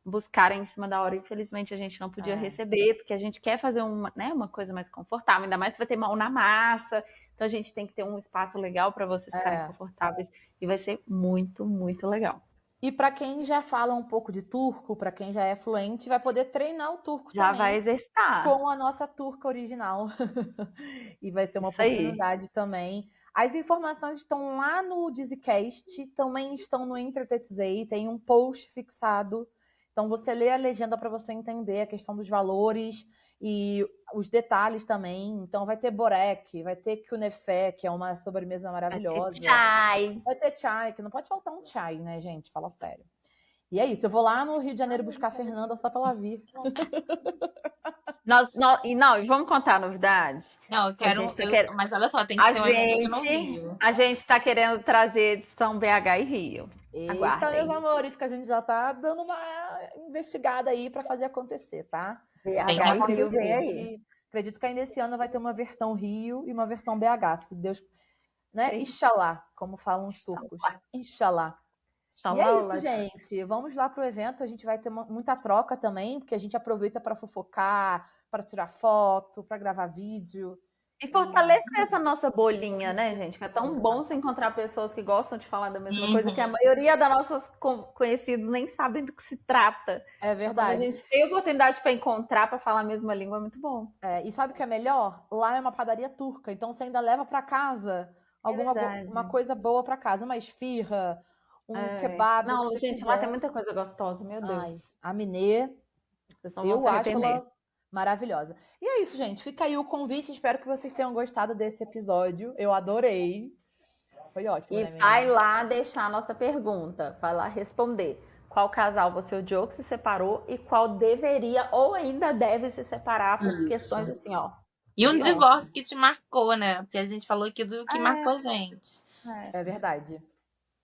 buscarem em cima da hora. Infelizmente a gente não podia receber, porque a gente quer fazer uma coisa mais confortável, ainda mais que vai ter mão na massa. Então a gente tem que ter um espaço legal para vocês ficarem confortáveis e vai ser muito, muito legal. E para quem já fala um pouco de turco, para quem já é fluente, vai poder treinar o turco já também. Já vai exercitar. Com a nossa turca original. E vai ser uma oportunidade também. As informações estão lá no Dizzycast, também estão no Entretetzei, tem um post fixado. Então você lê a legenda para você entender a questão dos valores e os detalhes também. Então vai ter borek, vai ter kunefé, que é uma sobremesa maravilhosa. Vai ter chai, que não pode faltar um chai, né, gente? Fala sério. E é isso, eu vou lá no Rio de Janeiro buscar a Fernanda só pra ela vir. E vamos contar a novidade? Não, eu quero, mas olha só, tem que ter um evento no Rio. A gente tá querendo trazer edição BH e Rio. Eita, meus amores, que a gente já tá dando uma investigada aí pra fazer acontecer, tá? BH e Rio vem aí. Acredito que ainda esse ano vai ter uma versão Rio e uma versão BH, se Deus... né? Inshallah, como falam os turcos. Inshallah. E é isso, gente. Vamos lá pro evento. A gente vai ter muita troca também, porque a gente aproveita para fofocar, para tirar foto, para gravar vídeo. E fortalecer essa nossa bolinha, né, gente? Que é tão bom se encontrar pessoas que gostam de falar da mesma coisa, que a maioria das nossas conhecidos nem sabem do que se trata. É verdade. Quando a gente tem oportunidade para encontrar, para falar a mesma língua, é muito bom. E sabe o que é melhor? Lá é uma padaria turca, então você ainda leva para casa uma coisa boa para casa, uma esfirra, kebab. Não, gente, lá tem muita coisa gostosa, meu Deus. Ai, a Minê, eu acho ela maravilhosa. E é isso, gente. Fica aí o convite. Espero que vocês tenham gostado desse episódio. Eu adorei. Foi ótimo, E né, vai menina? lá deixar a nossa pergunta, vai lá responder. Qual casal você odiou que se separou e qual deveria ou ainda deve se separar por Isso. questões assim, ó, E um de honra. divórcio que te marcou, né? Porque a gente falou aqui do que marcou a gente. É verdade.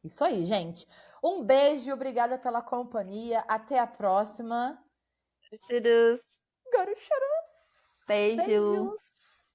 Isso aí, gente. Um beijo, obrigada pela companhia. Até a próxima. Beijos. Garucharas. Beijo. Beijos.